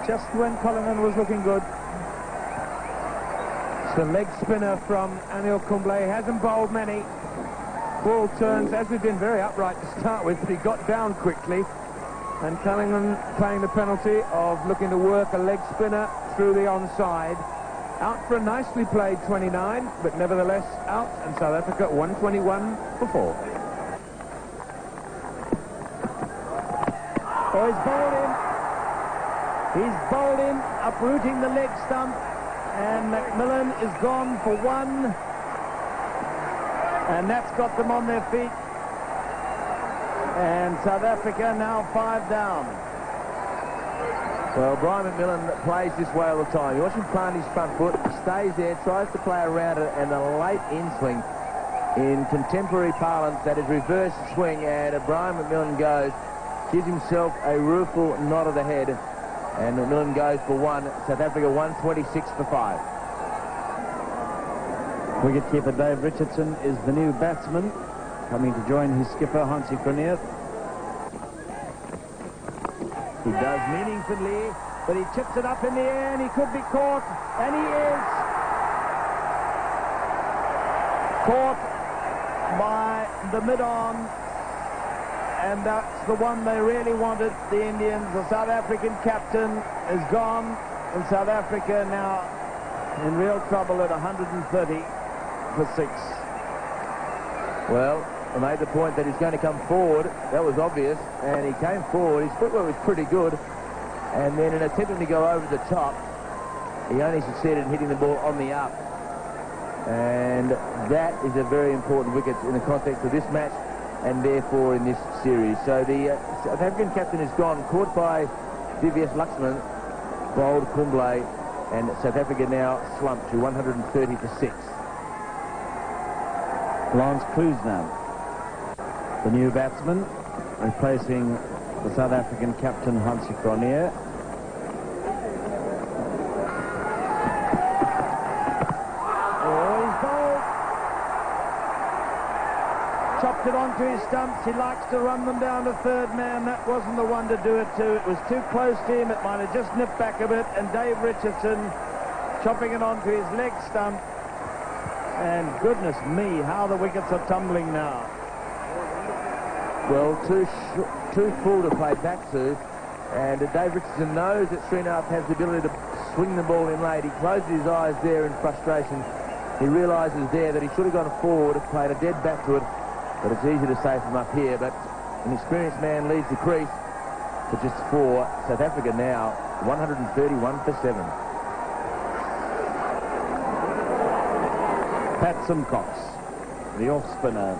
just when Cullinan was looking good. It's the leg spinner from Anil Kumble. Hasn't bowled many. Full turns, as we've been very upright to start with, but he got down quickly. And Cullinan paying the penalty of looking to work a leg spinner through the onside. Out for a nicely played 29, but nevertheless out, and South Africa 121 for 4. Oh, he's bowled in. He's bowled in, uprooting the leg stump, and McMillan is gone for 1. And that's got them on their feet. And South Africa now 5 down. Well, Brian McMillan plays this way all the time. You watch him plant his front foot, stays there, tries to play around it, and a late in-swing. In contemporary parlance, that is reverse swing, and Brian McMillan goes, gives himself a rueful nod of the head, and McMillan goes for 1. South Africa 126 for 5. Wicketkeeper Dave Richardson is the new batsman, coming to join his skipper, Hansi Cronje. He does meaningfully, but he chips it up in the air, and he could be caught, and he is caught by the mid-on, and that's the one they really wanted, the Indians. The South African captain is gone, and South Africa now in real trouble at 130 for 6. Well, I made the point that he's going to come forward. That was obvious, and he came forward. His footwork was pretty good, and then in attempting to go over the top, he only succeeded in hitting the ball on the up, and that is a very important wicket in the context of this match and therefore in this series. So the South African captain is gone, caught by VVS Lakshman, bowled Kumble, and South Africa now slumped to 130 for 6. Lance Clues now, the new batsman, replacing the South African captain Hansi Cronje. Oh, he's bowled. Chopped it onto his stumps. He likes to run them down to third man. That wasn't the one to do it to. It was too close to him. It might have just nipped back a bit. And Dave Richardson chopping it onto his leg stump. And goodness me, how the wickets are tumbling now. Well, too full to play back to, and Dave Richardson knows that Srinath has the ability to swing the ball in late. He closes his eyes there in frustration. He realises there that he should have gone forward, played a dead bat to it, But it's easy to say from up here, but an experienced man leads the crease to just 4. South Africa now 131 for 7. Pat Simcox, the off spinner.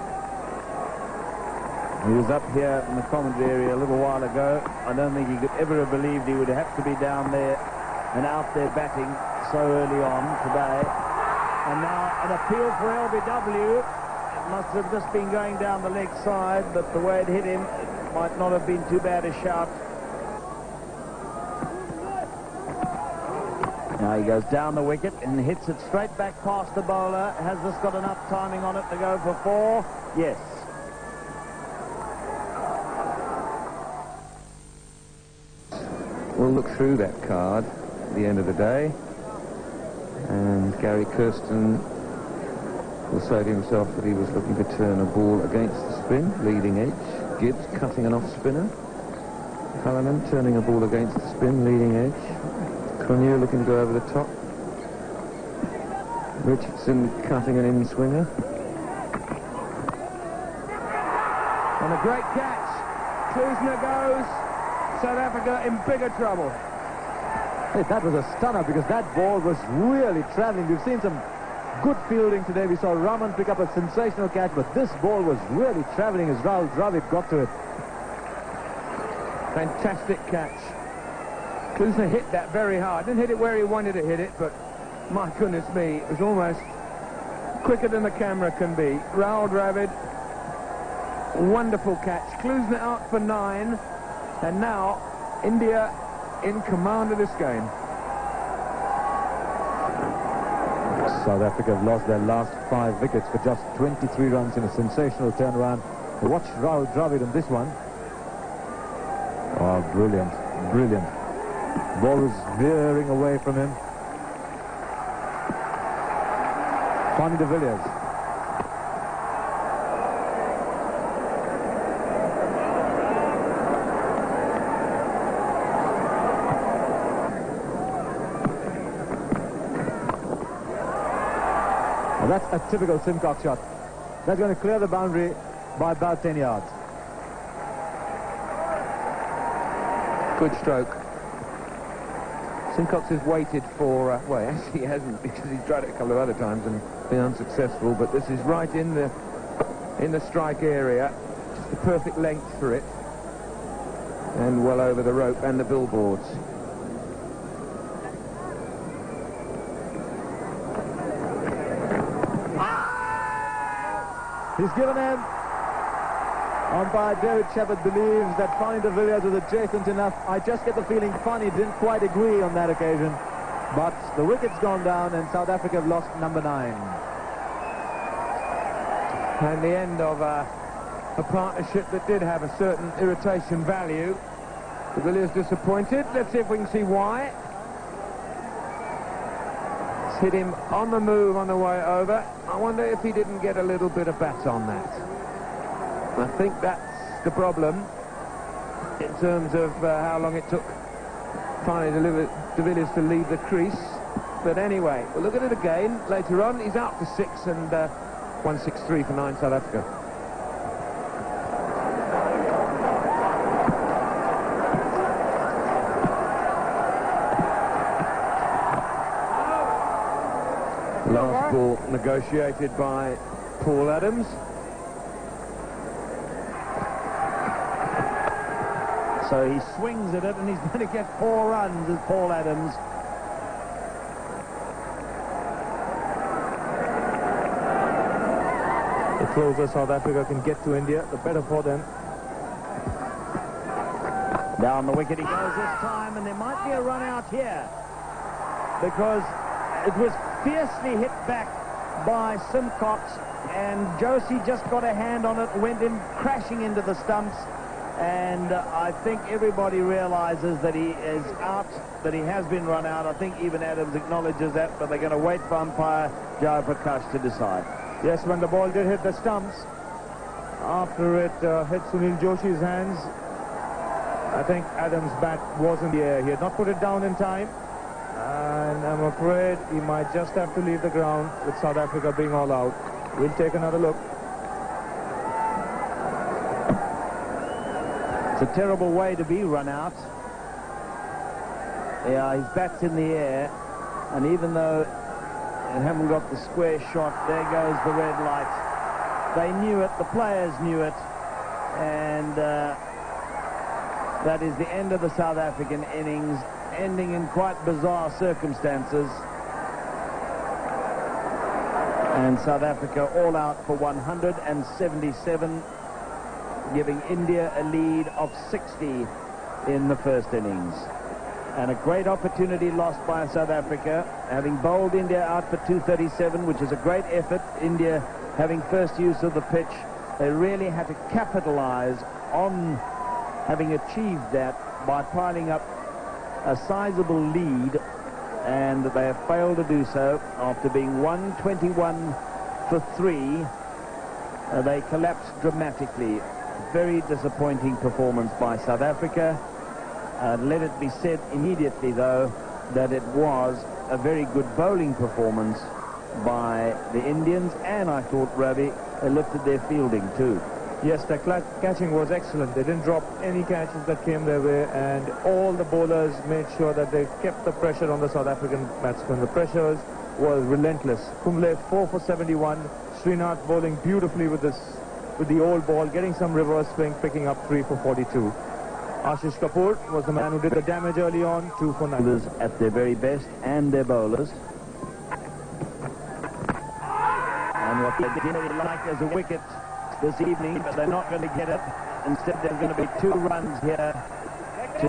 He was up here in the commentary area a little while ago. I don't think he could ever have believed he would have to be down there and out there batting so early on today. And now an appeal for LBW. It must have just been going down the leg side, but the way it hit him might not have been too bad a shout. Now he goes down the wicket and hits it straight back past the bowler. Has this got enough timing on it to go for 4? Yes. We'll look through that card at the end of the day, and Gary Kirsten will say to himself that he was looking to turn a ball against the spin, leading edge. Gibbs cutting an off spinner. Cullinan turning a ball against the spin, leading edge. Cornier looking to go over the top. Richardson cutting an in swinger. And a great catch. Klusner goes. South Africa in bigger trouble. Hey, that was a stunner because that ball was really traveling. We've seen some good fielding today. We saw Raman pick up a sensational catch, but this ball was really traveling as Rahul Dravid got to it. Fantastic catch. Klusner hit that very hard. Didn't hit it where he wanted to hit it, but my goodness me, it was almost quicker than the camera can be. Rahul Dravid, wonderful catch. Klusner out for 9, and now India in command of this game. South Africa have lost their last 5 wickets for just 23 runs in a sensational turnaround. Watch Rahul Dravid on this one. Oh, brilliant, brilliant. Ball was veering away from him. Fani de Villiers. Well, that's a typical Simcox shot. That's going to clear the boundary by about 10 yards. Good stroke. Simcox has waited for, well, actually he hasn't, because he's tried it a couple of other times and been unsuccessful, but this is right in the strike area, just the perfect length for it, and well over the rope and the billboards. He's given in. Umpire David Shepherd believes that Fani de Villiers was adjacent enough. I just get the feeling Fani didn't quite agree on that occasion. But the wicket's gone down and South Africa have lost number 9. And the end of a partnership that did have a certain irritation value. De Villiers disappointed. Let's see if we can see why. It's hit him on the move on the way over. I wonder if he didn't get a little bit of bat on that. I think that's the problem in terms of how long it took Fani de Villiers to leave the crease. But anyway, we'll look at it again later on. He's out for 6 and 163 for 9 South Africa. Last ball negotiated by Paul Adams. So he swings at it and he's going to get 4 runs as Paul Adams. The closer South Africa can get to India, the better for them. Down the wicket he goes this time, and there might be a run out here because it was fiercely hit back by Simcox, and Josie just got a hand on it, went in crashing into the stumps. And I think everybody realizes that he is out, that he has been run out. I think even Adams acknowledges that, but they're going to wait for umpire Jaya Prakash to decide. Yes, when the ball did hit the stumps, after it hit Sunil Joshi's hands, I think Adams' bat was in the air. He had not put it down in time, and I'm afraid he might just have to leave the ground with South Africa being all out. We'll take another look. It's a terrible way to be run out. Yeah, his bat's in the air, and even though they haven't got the square shot, there goes the red light. They knew it, the players knew it, and that is the end of the South African innings, ending in quite bizarre circumstances. And South Africa all out for 177, giving India a lead of 60 in the first innings. And a great opportunity lost by South Africa, having bowled India out for 237, which is a great effort. India having first use of the pitch. They really had to capitalize on having achieved that by piling up a sizable lead, and they have failed to do so. After being 121 for 3, they collapsed dramatically. Very disappointing performance by South Africa. Let it be said immediately, though, that it was a very good bowling performance by the Indians, and I thought, Ravi, they lifted their fielding too. Yes, their catching was excellent. They didn't drop any catches that came their way, and all the bowlers made sure that they kept the pressure on the South African batsmen. The pressure was relentless. Kumble 4 for 71. Srinath bowling beautifully with the old ball, getting some reverse swing, picking up 3 for 42. Ashish Kapoor was the man who did the damage early on, 2 for 9. At their very best, and their bowlers. And what they didn't like as a wicket this evening, but they're not going to get it. Instead, there's going to be 2 runs here to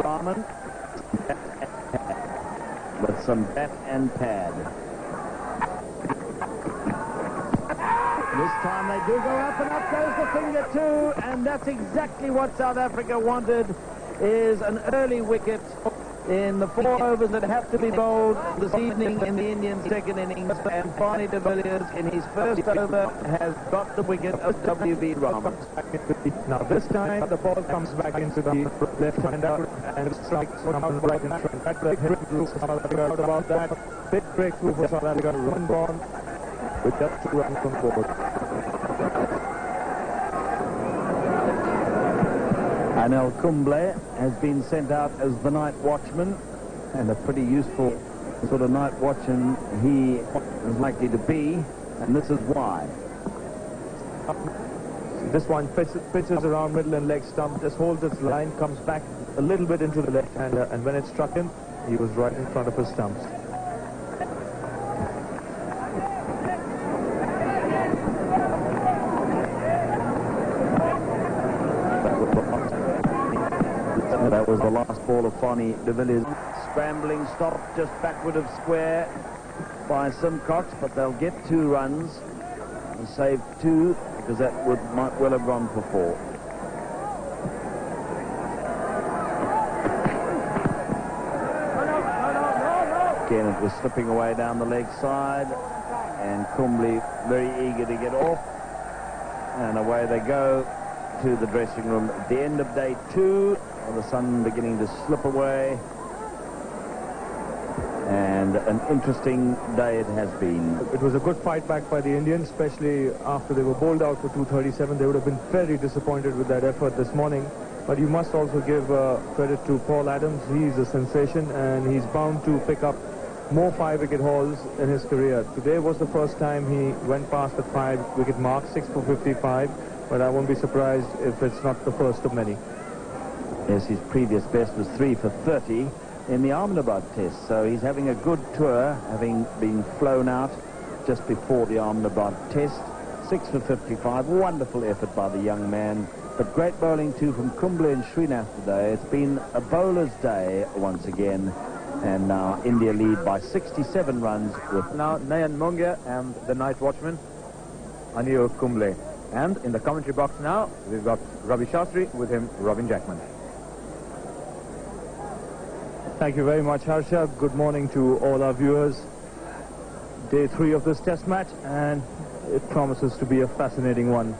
Rahman with some bat and pad. This time they do go up, and up goes the finger too, and that's exactly what South Africa wanted, is an early wicket in the 4 overs that have to be bowled this evening in the Indian second innings, and Fanie de Villiers in his first over has got the wicket of W.V. Rahman. Now this time the ball comes back into the left-hander and strikes Rahman right in front. That breakthrough for South Africa. Out about that, big breakthrough for South Africa. Run gone with just 2 runs from forward. Anil Kumble has been sent out as the night watchman, and a pretty useful sort of night watchman he is likely to be, and this is why. This one pitches around middle and leg stump, just holds its line, comes back a little bit into the left-hander, and when it struck him, he was right in front of his stumps. That was the last ball of Fanie de Villiers. Scrambling stop just backward of square by Simcox, but they'll get 2 runs and save 2, because that might well have gone for 4. Again, it was slipping away down the leg side, and Kumble very eager to get off, and away they go to the dressing room at the end of day 2. The sun beginning to slip away, and an interesting day it has been. It was a good fight back by the Indians, especially after they were bowled out for 237. They would have been very disappointed with that effort this morning, but you must also give credit to Paul Adams. He's a sensation, and he's bound to pick up more 5-wicket hauls in his career. Today was the first time he went past the 5-wicket mark, 6 for 55, but I won't be surprised if it's not the first of many. Yes, his previous best was 3 for 30 in the Ahmedabad Test, so he's having a good tour, having been flown out just before the Ahmedabad Test. 6 for 55, wonderful effort by the young man, but great bowling too from Kumble and Srinath today. It's been a bowler's day once again, and now India lead by 67 runs with... Now Nayan Mongia and the night watchman, Anil Kumble. And in the commentary box now, we've got Ravi Shastri, with him Robin Jackman. Thank you very much, Harsha. Good morning to all our viewers. Day 3 of this test match, and it promises to be a fascinating one.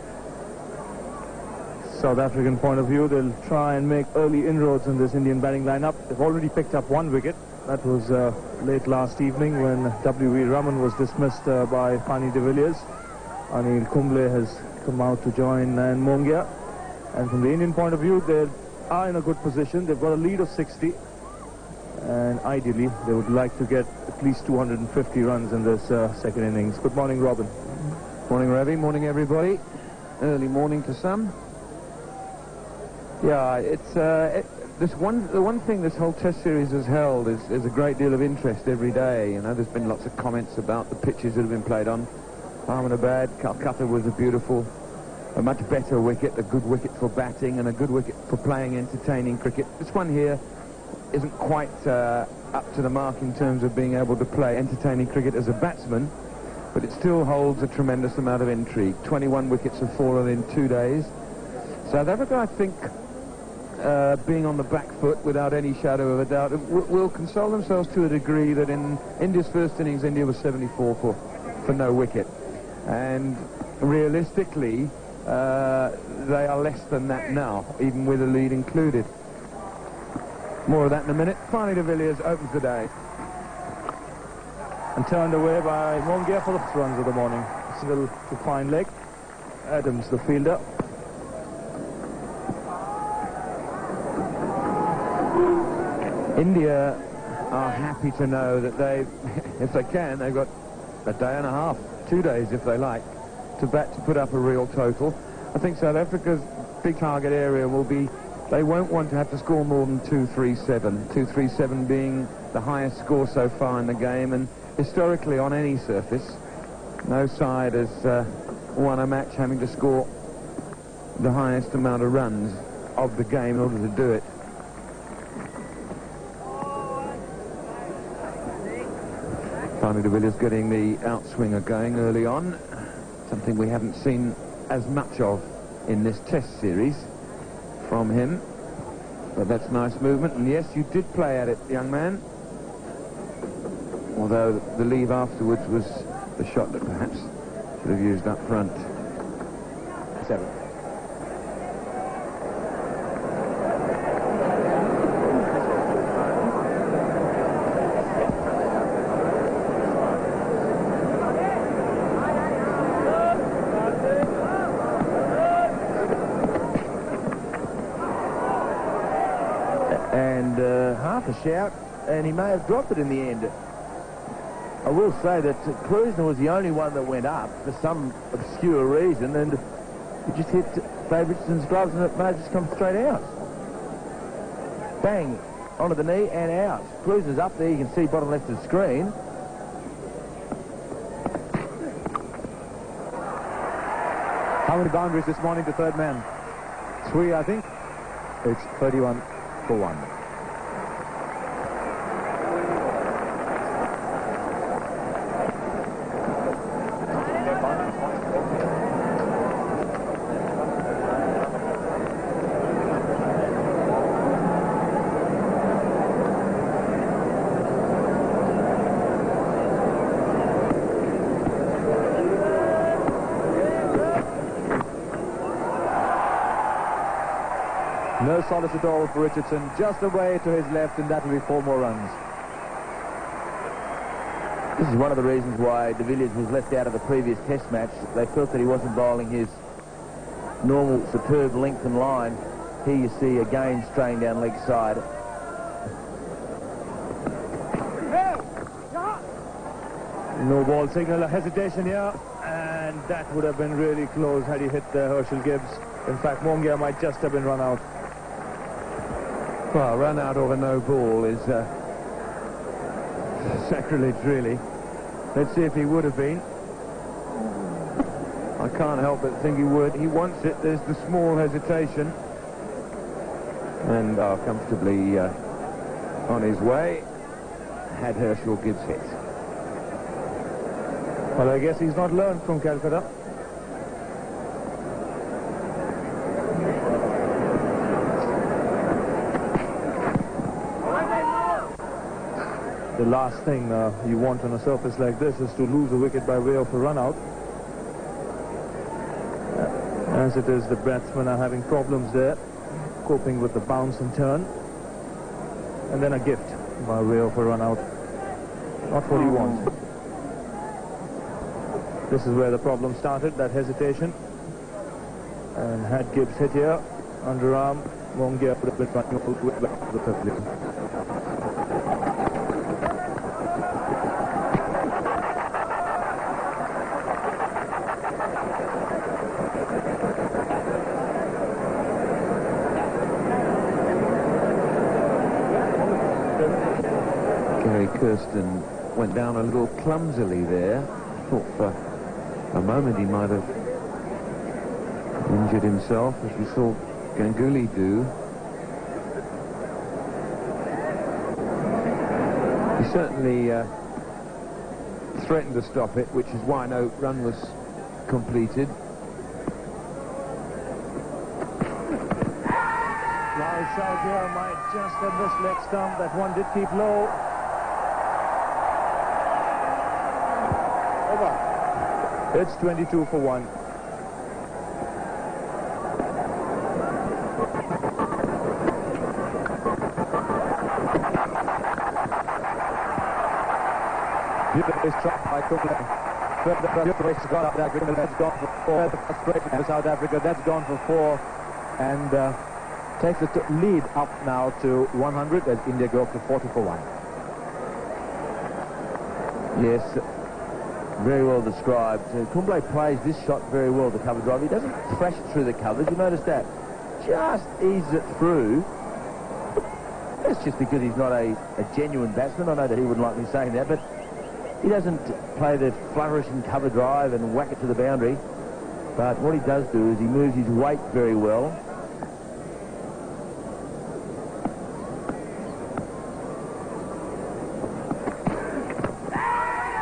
South African point of view, they'll try and make early inroads in this Indian batting lineup. They've already picked up 1 wicket. That was late last evening when W.V. Rahman was dismissed by Fanie de Villiers. Anil Kumble has come out to join Nayan Mongia. And from the Indian point of view, they are in a good position. They've got a lead of 60. And ideally, they would like to get at least 250 runs in this second innings. Good morning, Robin. Morning, Ravi. Morning, everybody. Early morning to some. Yeah, it's the one thing this whole Test series has held is a great deal of interest every day. You know, there's been lots of comments about the pitches that have been played on. Ahmedabad, Calcutta was a much better wicket, a good wicket for batting and a good wicket for playing entertaining cricket. This one here isn't quite up to the mark in terms of being able to play entertaining cricket as a batsman, but it still holds a tremendous amount of intrigue. 21 wickets have fallen in 2 days. South Africa, I think, being on the back foot without any shadow of a doubt, will console themselves to a degree that in India's first innings, India was 74 for no wicket. And realistically, they are less than that now, even with a lead included. More of that in a minute. Finally, de Villiers opens the day. And turned away by Mongia for the first runs of the morning. Single to fine leg. Adams, the fielder. India are happy to know that if they can, they've got a day and a half, 2 days if they like, to put up a real total. I think South Africa's big target area will be, they won't want to have to score more than 237. 237 being the highest score so far in the game, and historically on any surface, no side has won a match having to score the highest amount of runs of the game in order to do it. Finally, de Villiers getting the outswinger going early on, something we haven't seen as much of in this Test series from him. But that's nice movement, and yes, you did play at it, young man. Although the leave afterwards was the shot that perhaps should have used up front. 7. And half a shout, and he may have dropped it in the end. I will say that Klusener was the only one that went up for some obscure reason, and he just hit Dave Richardson's gloves, and it may have just come straight out. Bang, onto the knee and out. Klusener's up there, you can see bottom left of the screen. How many boundaries this morning to third man? 3, I think. It's 31 for 1. No solace at all for Richardson, just away to his left, and that will be 4 more runs. This is one of the reasons why de Villiers was left out of the previous Test match. They felt that he wasn't bowling his normal superb length and line. Here you see again straying down leg side. No ball signal, a hesitation here, and that would have been really close had he hit Herschel Gibbs. In fact, Mongia might just have been run out. Well, run out over no ball is sacrilege, really. Let's see if he would have been. I can't help but think he would. He wants it. There's the small hesitation. And comfortably on his way, had Herschel Gibbs hit. Well, I guess he's not learned from Calcutta. The last thing you want on a surface like this is to lose a wicket by way of a run out. As it is, the batsmen are having problems there, coping with the bounce and turn. And then a gift by way of a run out. Not what he wants. This is where the problem started, that hesitation. And had Gibbs hit here, underarm. Mongia would have been running all the way back to the pavilion. Gary Kirsten went down a little clumsily there. Thought for a moment he might have injured himself, as we saw Ganguly do. He certainly threatened to stop it, which is why no run was completed. Lal Salgia might just have missed leg stump. That one did keep low. Over. It's 22 for 1. Beautiful shot by Kumble. Further race got up. That's gone for 4. The frustration for South Africa. That's gone for 4. And takes the lead up now to 100 as India go up to 40 for 1. Yes, very well described. Kumble plays this shot very well, the cover drive. He doesn't thrash it through the covers. You notice that? Just eases it through. That's just because he's not a genuine batsman. I know that he wouldn't like me saying that, but he doesn't play the flourishing cover drive and whack it to the boundary. But what he does do is he moves his weight very well.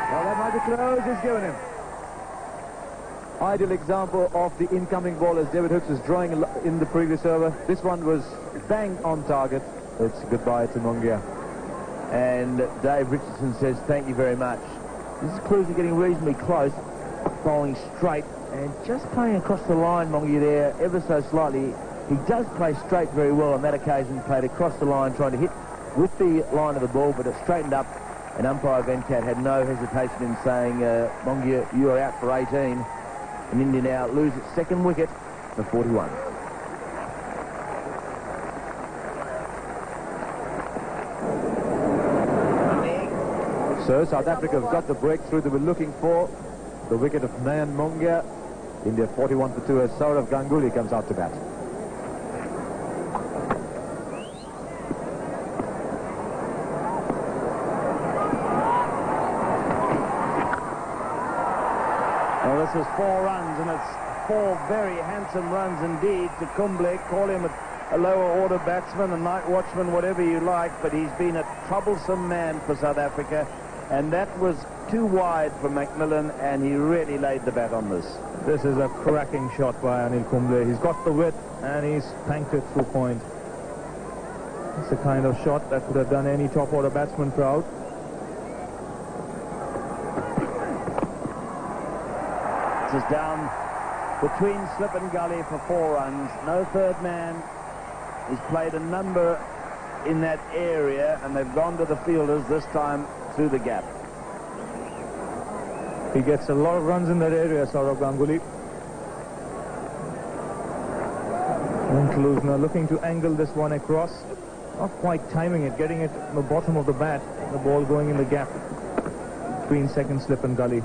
Well, that might be close. He's given him. Ideal example of the incoming ball as David Hooks was drawing in the previous over. This one was bang on target. It's goodbye to Mongia. And Dave Richardson says, thank you very much. This is Cruiser getting reasonably close, bowling straight, and just playing across the line, Mongia there, ever so slightly. He does play straight very well on that occasion, played across the line, trying to hit with the line of the ball, but it straightened up, and umpire Venkat had no hesitation in saying, Mongia, you are out for 18. And India now lose its second wicket for 41. So South Africa have got the breakthrough they were looking for. The wicket of Nayan Mongia. India 41 for 2 as Sourav Ganguly comes out to bat. Well, this is 4 runs, and it's 4 very handsome runs indeed to Kumble. Call him a lower order batsman, a night watchman, whatever you like, but he's been a troublesome man for South Africa. And that was too wide for Macmillan, and he really laid the bat on this. This is a cracking shot by Anil Kumble. He's got the width, and he's tanked it through point. It's the kind of shot that would have done any top-order batsman proud. This is down between slip and gully for 4 runs. No third man. He's played a number in that area, and they've gone to the fielders this time through the gap. He gets a lot of runs in that area, Sourav Ganguly. And Kaluzna looking to angle this one across. Not quite timing it, getting it on the bottom of the bat. The ball going in the gap between second slip and gully.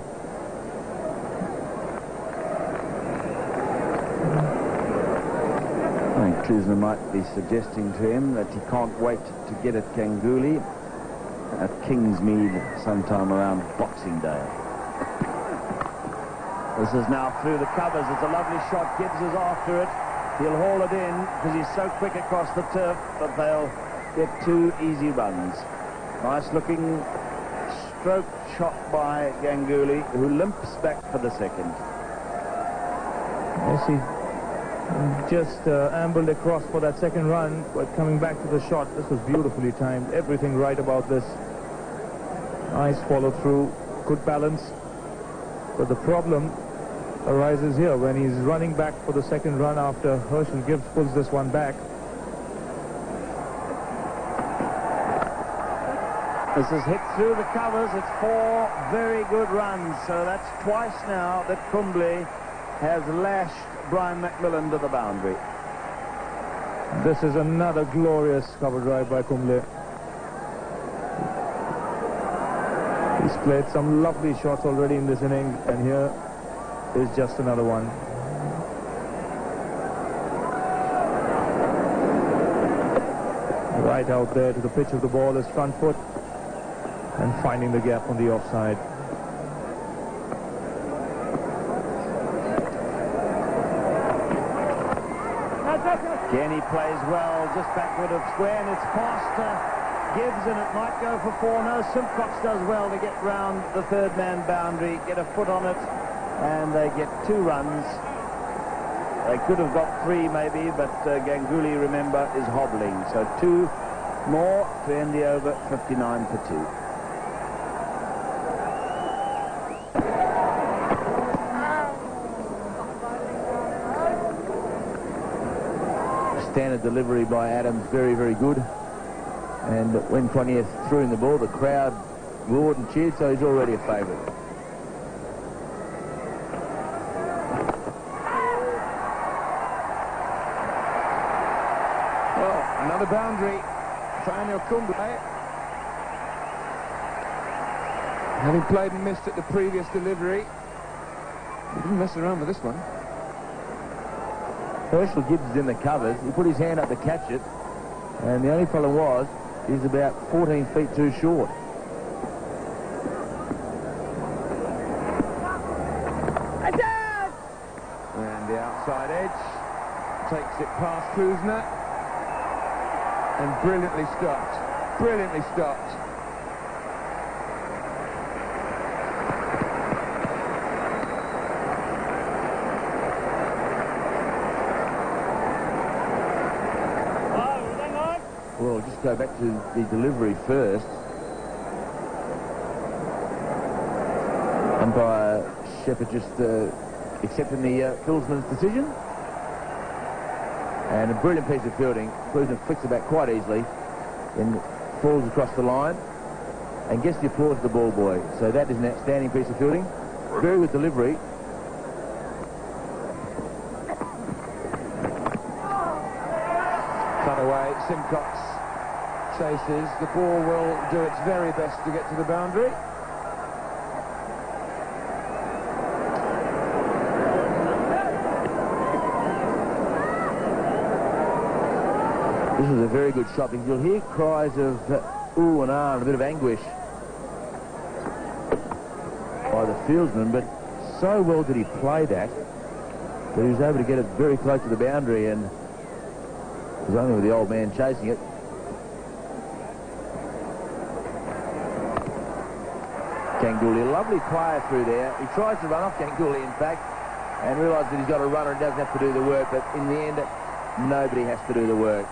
I think Kaluzna might be suggesting to him that he can't wait to get at Ganguly at Kingsmead sometime around Boxing Day. This is now through the covers. It's a lovely shot. Gibbs is after it. He'll haul it in because he's so quick across the turf, but they'll get 2 easy runs. Nice looking stroke shot by Ganguly, who limps back for the second. Yes, he just ambled across for that second run, but coming back to the shot, this was beautifully timed. Everything right about this. Nice follow through, good balance. But the problem arises here when he's running back for the second run after Herschel Gibbs pulls this one back. This is hit through the covers. It's 4 very good runs. So that's twice now that Kumble has lashed Brian Macmillan to the boundary. This is another glorious cover drive by Kumble. He's played some lovely shots already in this inning, and here is just another one. Right out there to the pitch of the ball, his front foot, and finding the gap on the offside. Again, he plays well, just backward of square, and it's past Gibbs, and it might go for 4. No, Simcox does well to get round the third man boundary, get a foot on it, and they get 2 runs. They could have got 3 maybe, but Ganguly, remember, is hobbling. So 2 more to end the over, 59 for 2. Standard delivery by Adams, very, very good. And when Cronje threw in the ball, the crowd roared and cheered, so he's already a favourite. Well, another boundary for Anil Kumble. Having played and missed at the previous delivery, he didn't mess around with this one. Herschel Gibbs is in the covers. He put his hand up to catch it, and the only problem was he's about 14 feet too short. And the outside edge takes it past Kuzna, and brilliantly stopped. Brilliantly stopped. Well, just go back to the delivery first. Umpire Shepherd just accepting the fieldsman's decision. And a brilliant piece of fielding. Kuzma flicks it back quite easily, then falls across the line and gets the applause of the ball boy. So that is an outstanding piece of fielding. Very good delivery. Cut away, Simcox chases. The ball will do its very best to get to the boundary. This is a very good shot, because you'll hear cries of ooh and ah and a bit of anguish by the fieldsman, but so well did he play that he was able to get it very close to the boundary, and it was only with the old man chasing it. Ganguly, a lovely player through there. He tries to run off Ganguly, in fact, and realises that he's got a runner and doesn't have to do the work, but in the end, nobody has to do the work.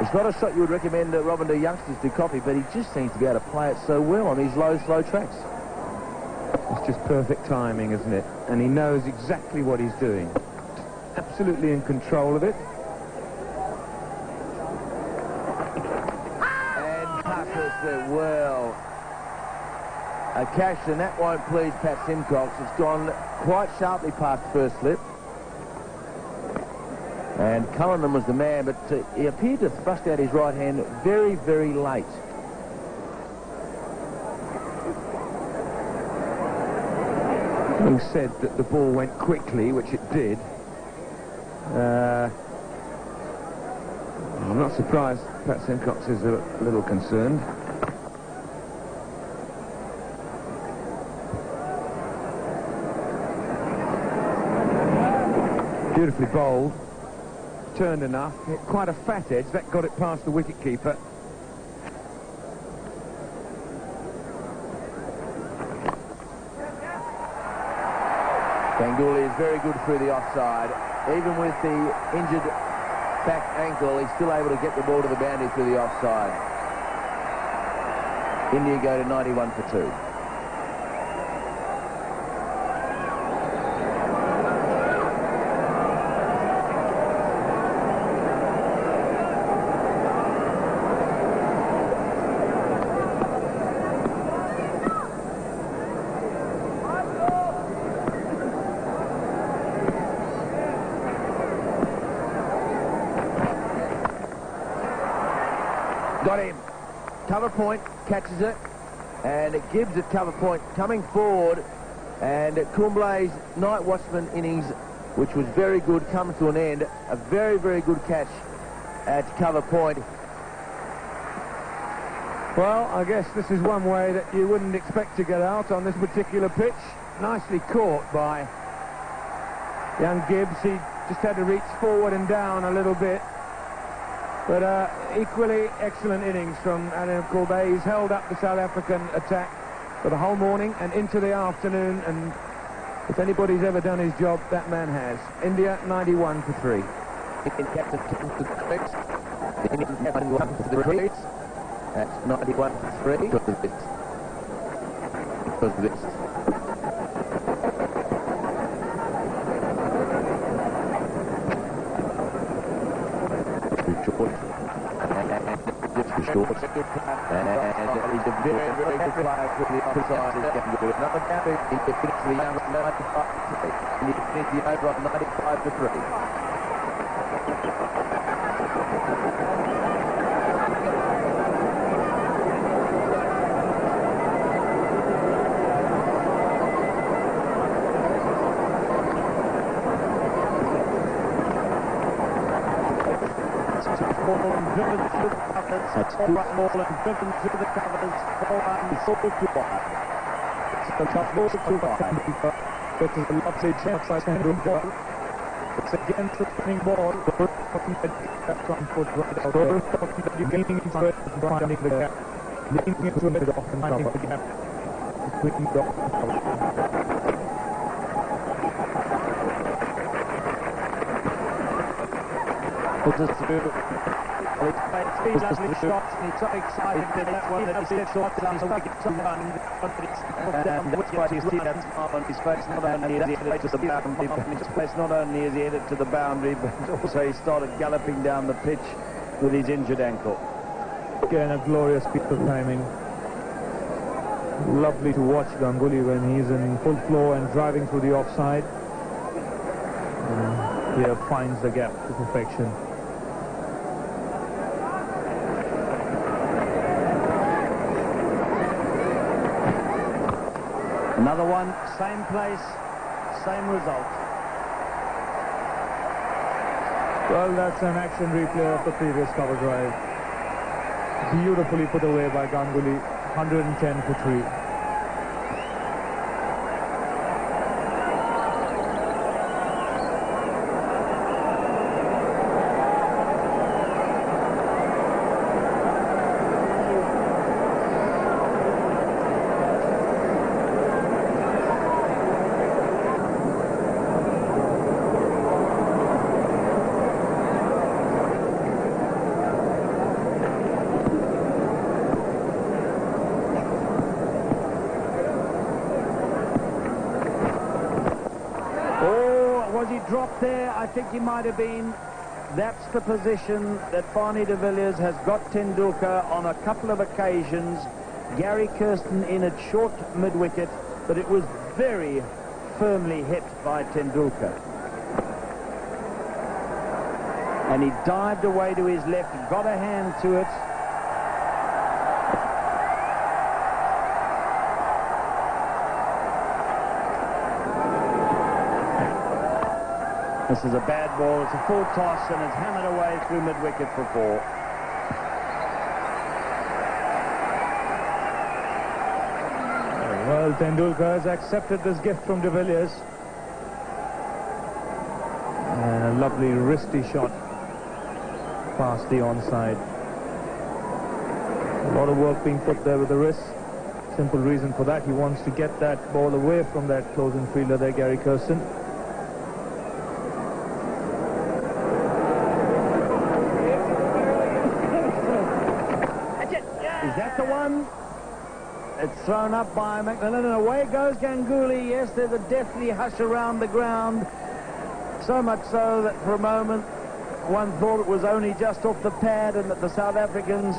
It's not a shot you would recommend Robin to youngsters to copy, but he just seems to be able to play it so well on these low, slow tracks. It's just perfect timing, isn't it? And he knows exactly what he's doing. Absolutely in control of it. And passes it well. A catch, and that won't please Pat Simcox. It's gone quite sharply past first slip. And Cullinan was the man, but he appeared to thrust out his right hand very, very late. Having said that the ball went quickly, which it did, I'm not surprised Pat Simcox is a little concerned. Beautifully bowled. Turned enough, hit quite a fat edge, that got it past the wicket-keeper. Ganguly is very good through the offside. Even with the injured back ankle, he's still able to get the ball to the boundary through the offside. India go to 91 for 2. got him. Cover point, catches it, and Gibbs at cover point coming forward, and Kumble's night watchman innings, which was very good, comes to an end. A very, very good catch at cover point. Well, I guess this is one way that you wouldn't expect to get out on this particular pitch. Nicely caught by young Gibbs. He just had to reach forward and down a little bit. But equally excellent innings from Adam Corbet. He's held up the South African attack for the whole morning and into the afternoon, and if anybody's ever done his job, that man has. India 91 for 3. That's 91 for 3 because of this. Short. And he's a very, very good player for the other side. Another gap, he finished the over 95 for 3. And he finished the over on 95 for 3. Driven through the covers, that's all right, ball and driven through the covers, 4 runs, 4 to 1. It's the top ball to 5. This is a lovely chance by Tendulkar. It's against the spinning ball. That front foot right out there. You're getting into it, finding the gap. Leaning into it off and finding the gap between the off and cover. Just through. It's three lovely shots, and he's so excited that that one that he sets off down the wicket to run. And that's why you see that smile on his face. Not only is he headed to the boundary, but not only is he headed to the boundary, but also he started galloping down the pitch with his injured ankle. Again, a glorious piece of timing. Lovely to watch Ganguly when he's in full flow and driving through the offside. Here finds the gap to perfection. Another one, same place, same result. Well, that's an action replay of the previous cover drive. Beautifully put away by Ganguly, 110 for 3. Dropped there, I think he might have been. That's the position that Barney de Villiers has got Tendulkar on a couple of occasions. Gary Kirsten in at short mid-wicket, but it was very firmly hit by Tendulkar. And he dived away to his left, got a hand to it. This is a bad ball. It's a full toss and it's hammered away through mid-wicket for 4. Well, Tendulkar has accepted this gift from de Villiers. And a lovely wristy shot past the onside. A lot of work being put there with the wrist. Simple reason for that, he wants to get that ball away from that close-in fielder there, Gary Kirsten. Is that the one? It's thrown up by McMillan, and away goes Ganguly. Yes, there's a deathly hush around the ground. So much so that for a moment one thought it was only just off the pad and that the South Africans,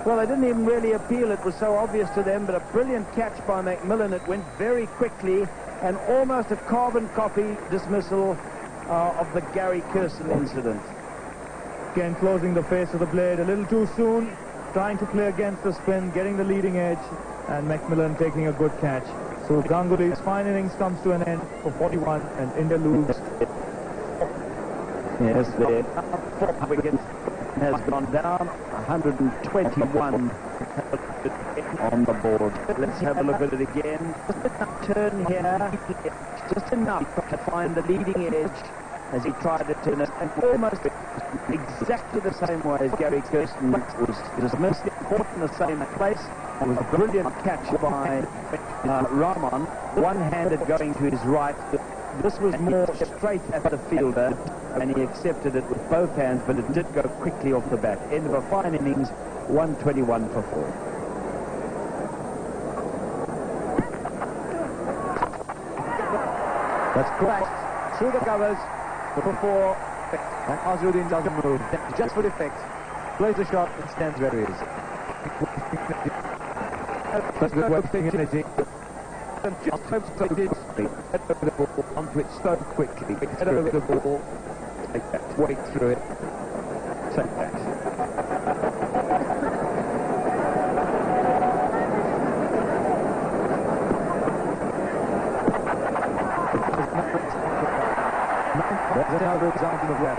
well, they didn't even really appeal. It was so obvious to them, but a brilliant catch by McMillan. It went very quickly and almost a carbon copy dismissal of the Gary Kirsten incident. Again, closing the face of the blade a little too soon. trying to play against the spin, getting the leading edge, and Macmillan taking a good catch. So Ganguly's fine innings comes to an end for 41, and India loses. Yes, the 4 wickets has gone down, 121 on the board. Let's have a look at it again. Turn here, just enough to find the leading edge as he tried to turn it, and almost exactly the same way as Gary Kirsten was missed, caught in the same place. It was a brilliant catch by Rahman, one-handed going to his right. This was more straight at the fielder, and he accepted it with both hands, but it did go quickly off the bat. End of a fine innings, 121 for 4. That's crashed through the covers for 4, and Azharuddin doesn't move. Just for effect, plays the shot and stands where he is. That's good work, energy. Just hopes they did head over the ball onto it so quickly. Head over the ball, take that, wait through it, take that. That's another example of that.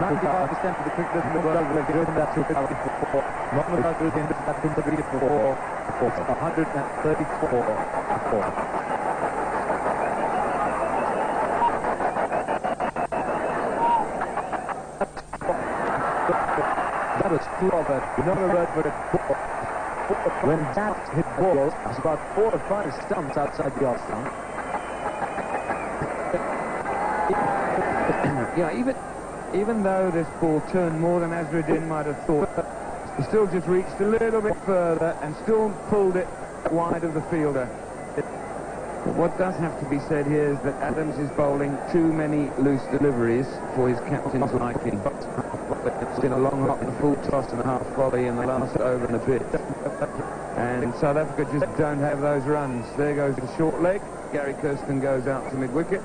95% of the cricketers in the world will have given that to for 4. Mohammad Azharuddin has been agreed for 134 for 4. That was clobbered. Not a word for it. When that hit ball, it's about 4 or 5 stumps outside the off stump. Yeah, even though this ball turned more than Azharuddin might have thought, he still just reached a little bit further and still pulled it wide of the fielder. But what does have to be said here is that Adams is bowling too many loose deliveries for his captain's liking. It's been a long hop and full toss and a half volley in the last over and a bit. And South Africa just don't have those runs. There goes the short leg. Gary Kirsten goes out to mid-wicket,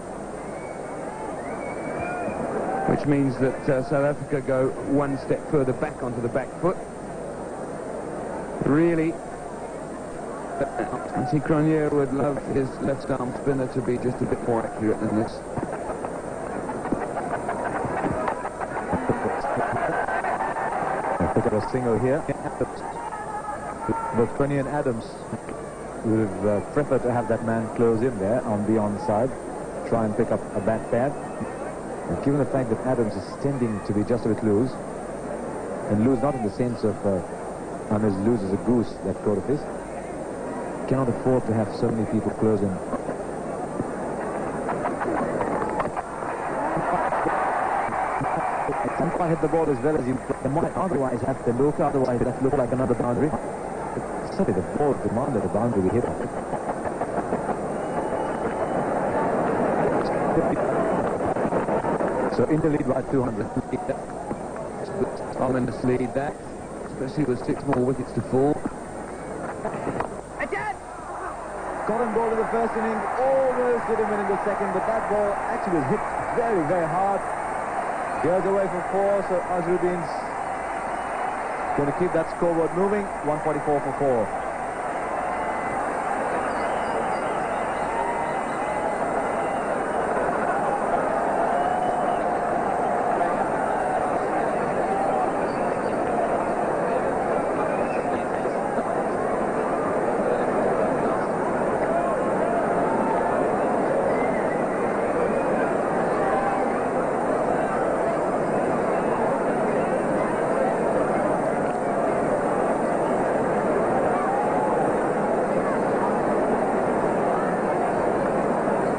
which means that South Africa go one step further back onto the back foot. Really, Hansie Cronje would love his left-arm spinner to be just a bit more accurate than this. Pick up a single here. Both Cronje and Adams would have preferred to have that man close in there on the onside, try and pick up a bat pad. And given the fact that Adams is tending to be just a bit loose, and loose not in the sense of I'm as loose as a goose, that coat of his, cannot afford to have so many people close in. If I hit the ball as well as he might otherwise have to look, otherwise that looked like another boundary. But certainly the ball demanded a boundary we hit on. So India lead by 200. Ominous lead that, especially with 6 more wickets to fall. Got him ball in the first inning, almost did him in the second, but that ball actually was hit very, very hard. Goes away for 4, so Azharuddin's going to keep that scoreboard moving. 144 for 4.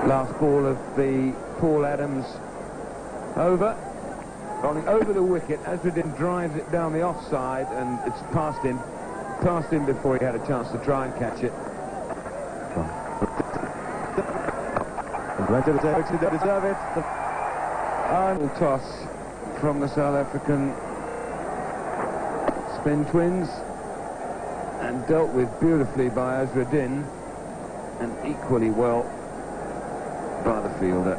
Last ball of the Paul Adams over. Rolling over the wicket, Azharuddin drives it down the offside, and it's past him before he had a chance to try and catch it. Went to the direction they deserve it. Final toss from the South African spin twins, and dealt with beautifully by Azharuddin, and equally well by the fielder.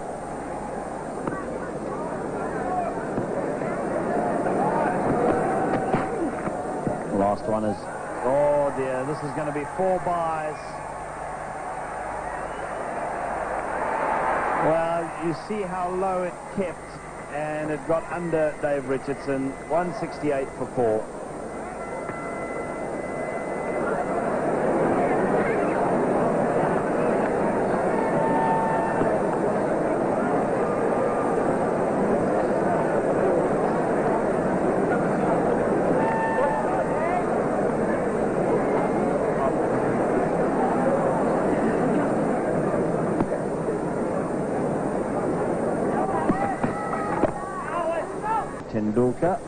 Last last one is... Oh dear, this is going to be 4 byes. Well, you see how low it kept, and it got under Dave Richardson. 168 for 4. Tendulkar,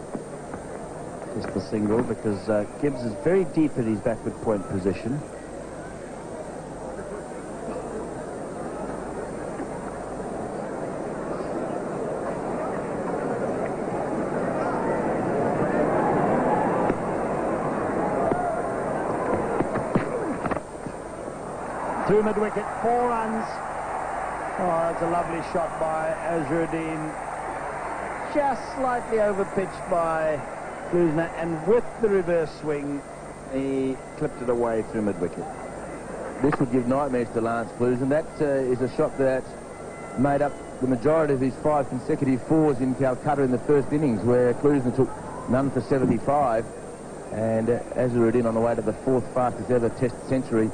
just the single, because Gibbs is very deep in his backward point position. Through mid-wicket, 4 runs. Oh, that's a lovely shot by Azharuddin. Just slightly overpitched by Klusener, and with the reverse swing, he clipped it away through mid-wicket. This would give nightmares to Lance Klusener. That is a shot that made up the majority of his 5 consecutive 4s in Calcutta in the first innings, where Klusener took none for 75, and Azharuddin on the way to the 4th fastest ever Test century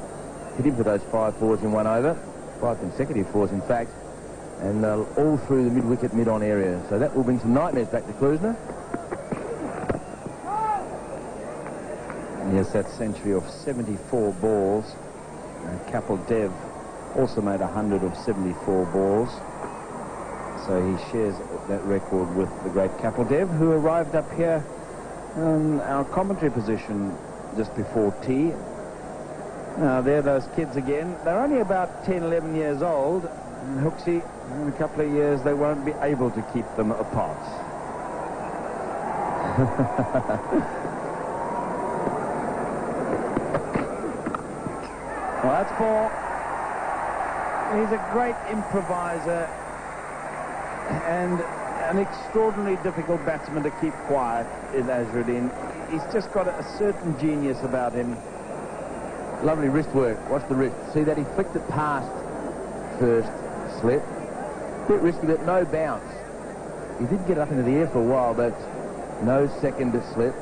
hit him for those 5 4s in 1 over, 5 consecutive 4s in fact, and all through the mid-wicket, mid-on area. So that will bring some nightmares back to Klusener. Yes, that century of 74 balls. Kapil Dev also made 100 of 74 balls. So he shares that record with the great Kapil Dev, who arrived up here in our commentary position just before tea. Now, there are those kids again. They're only about 10, 11 years old. And Hooksy, in a couple of years, they won't be able to keep them apart. Well, that's 4. He's a great improviser and an extraordinarily difficult batsman to keep quiet in Azharuddin. He's just got a certain genius about him. Lovely wrist work. Watch the wrist. See that he flicked it past first slip. Bit risky, but no bounce. He did get up into the air for a while, but no second slip.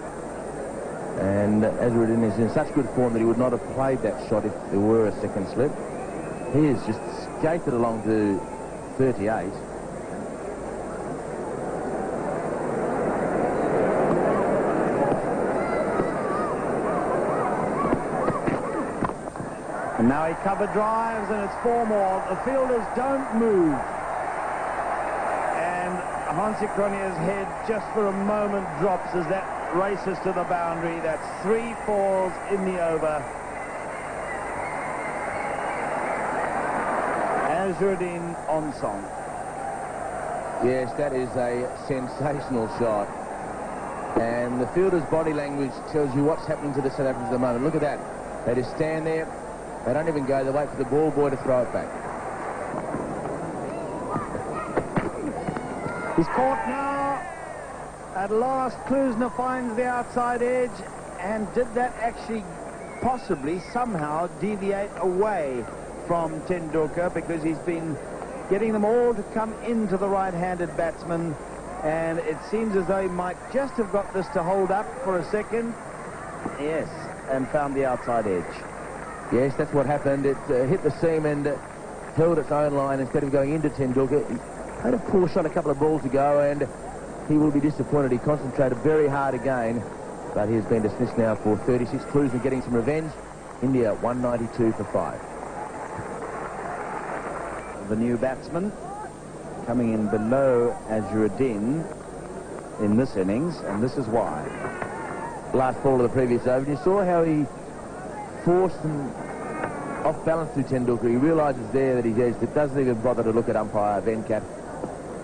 And Azharuddin is in such good form that he would not have played that shot if there were a second slip. He has just skated along to 38. And now he cover drives, and it's 4 more. The fielders don't move. And Hansi Cronje's head just for a moment drops as that races to the boundary. That's 3 4s in the over. Azharuddin on song. Yes, that is a sensational shot. And the fielder's body language tells you what's happening to the South Africans at the moment. Look at that. They just stand there. They don't even go. They wait for the ball boy to throw it back. He's caught now. At last, Klusener finds the outside edge. And did that actually possibly somehow deviate away from Tendulkar, because he's been getting them all to come into the right-handed batsman, and it seems as though he might just have got this to hold up for a second. Yes, and found the outside edge. Yes, that's what happened. It hit the seam and held its own line instead of going into Tendulkar. He had a poor shot a couple of balls ago, and he will be disappointed. He concentrated very hard again, but he has been dismissed now for 36. Klusener getting some revenge. India 192 for 5. The new batsman coming in below Azharuddin in this innings, and this is why. Last ball of the previous over. You saw how he forced him off balance through Tendulkar. He realises there that he doesn't even bother to look at umpire Venkat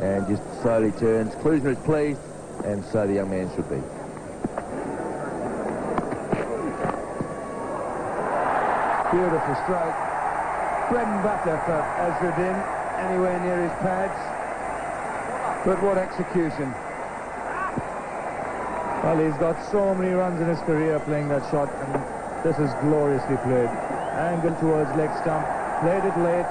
and just slowly turns. Klusener is pleased, and so the young man should be. Beautiful stroke. Bread and butter for Azharuddin, anywhere near his pads. But what execution. Well, he's got so many runs in his career playing that shot, and this is gloriously played. Angle towards leg stump, played it late,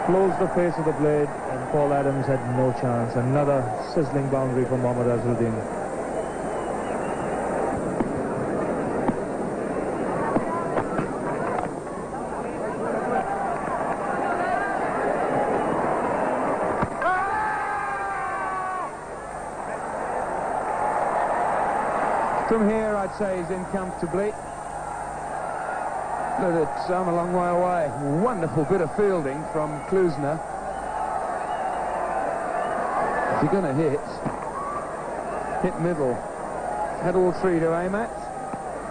closed the face of the blade, and Paul Adams had no chance. Another sizzling boundary for Mohammad Azharuddin. From here, I'd say he's in comfortably. Look at it, a long way away. Wonderful bit of fielding from Klusner. Is he going to hit middle? Had all three to aim at.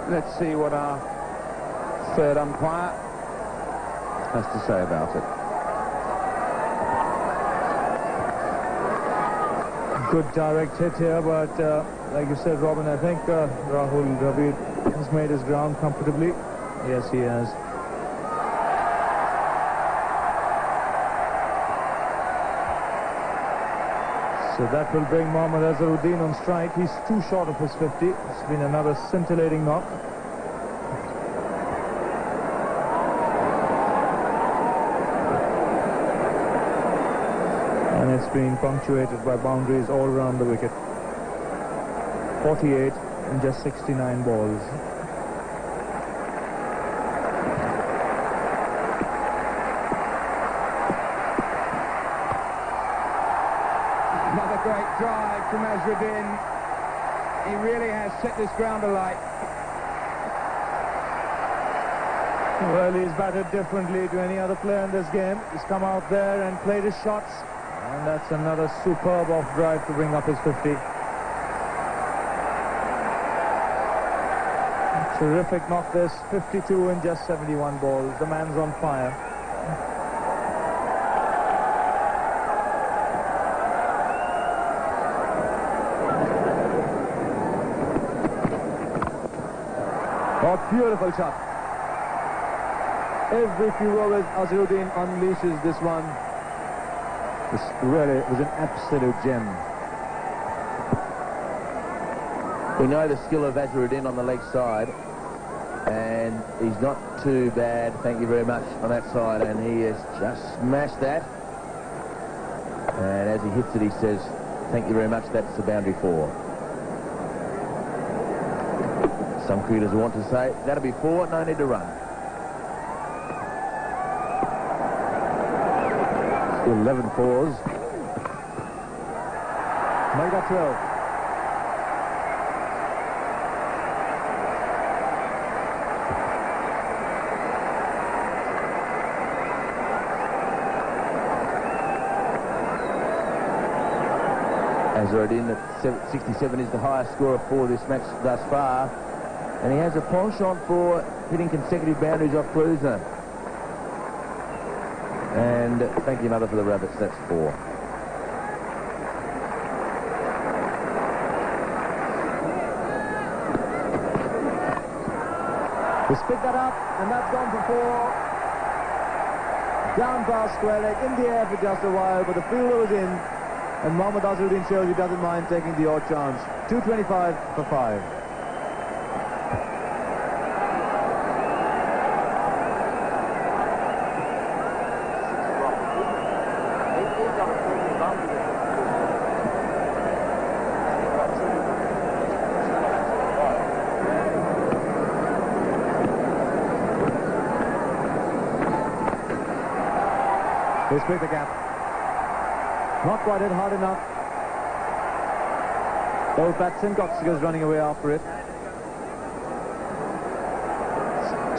Let's see what our third umpire has to say about it. Good direct hit here, but like you said, Robin, I think Rahul Dravid has made his ground comfortably. Yes, he has. So that will bring Mohammad Azharuddin on strike. He's too short of his 50. It's been another scintillating knock. And it's been punctuated by boundaries all around the wicket. 48 in just 69 balls. Another great drive from Azharuddin. He really has set this ground alight. Well, he's batted differently to any other player in this game. He's come out there and played his shots. And that's another superb off drive to bring up his 50. Terrific knock this, 52 in just 71 balls. The man's on fire. Oh, beautiful shot. Every few overs, Azharuddin unleashes this one. This really was an absolute gem. We know the skill of Azharuddin on the leg side, and he's not too bad, thank you very much, on that side, and he has just smashed that. And as he hits it, he says, thank you very much, that's the boundary 4. Some cricketers want to say, that'll be 4, no need to run. 11 fours. Make that 12. Azharuddin at 67 is the highest scorer for this match thus far, and he has a penchant for hitting consecutive boundaries off Klusner. And thank you, Mother, for the rabbits. That's 4. He's picked that up, and that's gone for 4. Down past square leg, in the air for just a while, but the fielder was in, and Mohammad Azharuddin shows he doesn't mind taking the odd chance. 225 for 5. They split the gap. Not quite hit hard enough. Both Pat Simcox goes running away after it.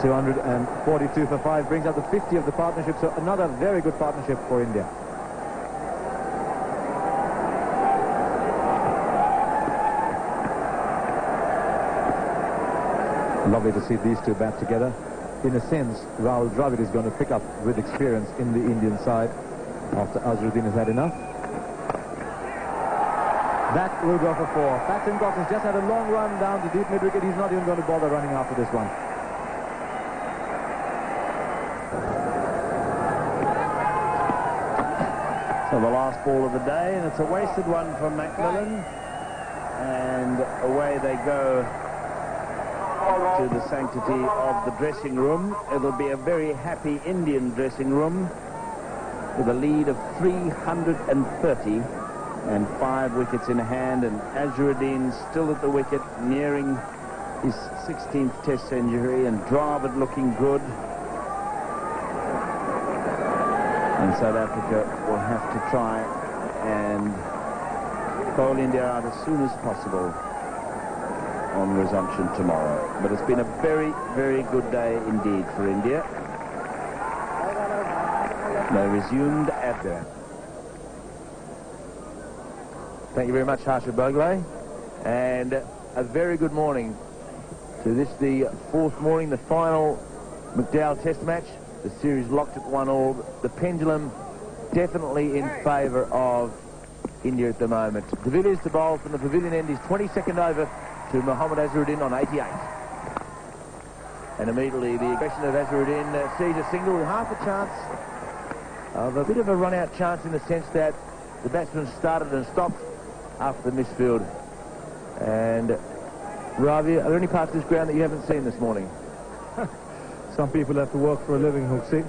242 for 5 brings up the 50 of the partnership, so another very good partnership for India. Lovely to see these two bat together. In a sense, Rahul Dravid is going to pick up with experience in the Indian side after Azharuddin has had enough. That will go for 4. Pat Simcox has just had a long run down to deep mid-wicket. He's not even going to bother running after this one. So the last ball of the day, and it's a wasted one from Macmillan. And away they go to the sanctity of the dressing room. It'll be a very happy Indian dressing room with a lead of 330 and 5 wickets in hand, and Azharuddin still at the wicket, nearing his 16th Test century, and Dravid looking good. And South Africa will have to try and bowl India out as soon as possible on resumption tomorrow. But it's been a very, very good day indeed for India. They resumed at there. Thank you very much, Harsha Bhogle. And a very good morning to this, the 4th morning, the final McDowell Test match. The series locked at 1-all. The pendulum definitely in favour of India at the moment. De Villiers to bowl from the pavilion end, his 22nd over to Mohammad Azharuddin on 88. And immediately the aggression of Azharuddin sees a single with half a chance of a bit of a run-out chance, in the sense that the batsman started and stopped after the misfield. And Ravi, are there any parts of this ground that you haven't seen this morning? Some people have to work for a living, Hooksy.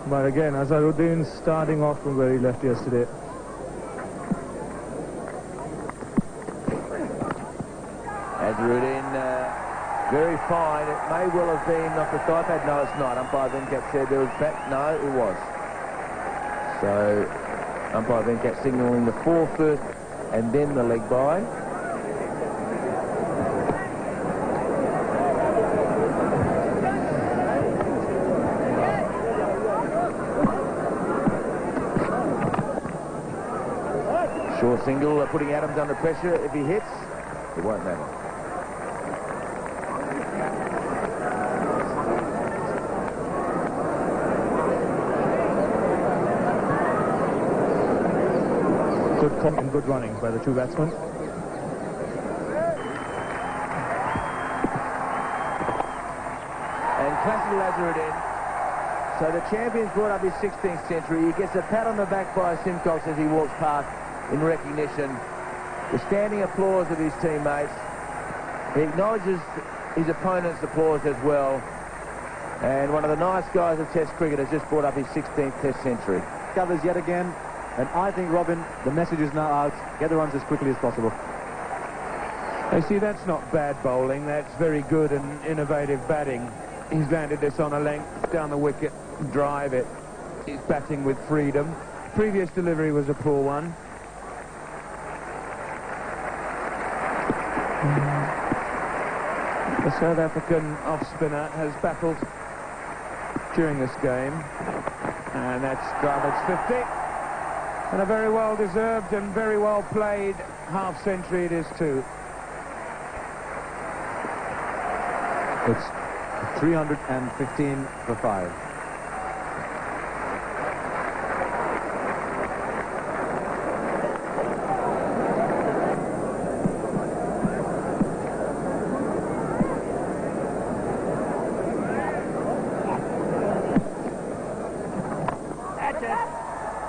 But again, Azharuddin starting off from where he left yesterday. Azharuddin, very fine. It may well have been off the thigh pad. No, it's not. Umpire Venkat said there was back. No, it was. So, umpire Venkat signalling the 4 first and then the leg by. Short single, putting Adams under pressure. If he hits, it won't matter. Good comp and good runnings by the two batsmen. And classical Azharuddin. So the champion's brought up his 16th century. He gets a pat on the back by Simcox as he walks past in recognition. The standing applause of his teammates. He acknowledges his opponent's applause as well. And one of the nice guys of Test cricket has just brought up his 16th Test century. Covers yet again. And I think, Robin, the message is now out. Get the runs as quickly as possible. You see, that's not bad bowling. That's very good and innovative batting. He's landed this on a length down the wicket, drive it. He's batting with freedom. Previous delivery was a poor one. The South African off-spinner has battled during this game. And that's Dravid's 50. And a very well-deserved and very well-played half-century it is too. It's 315 for 5.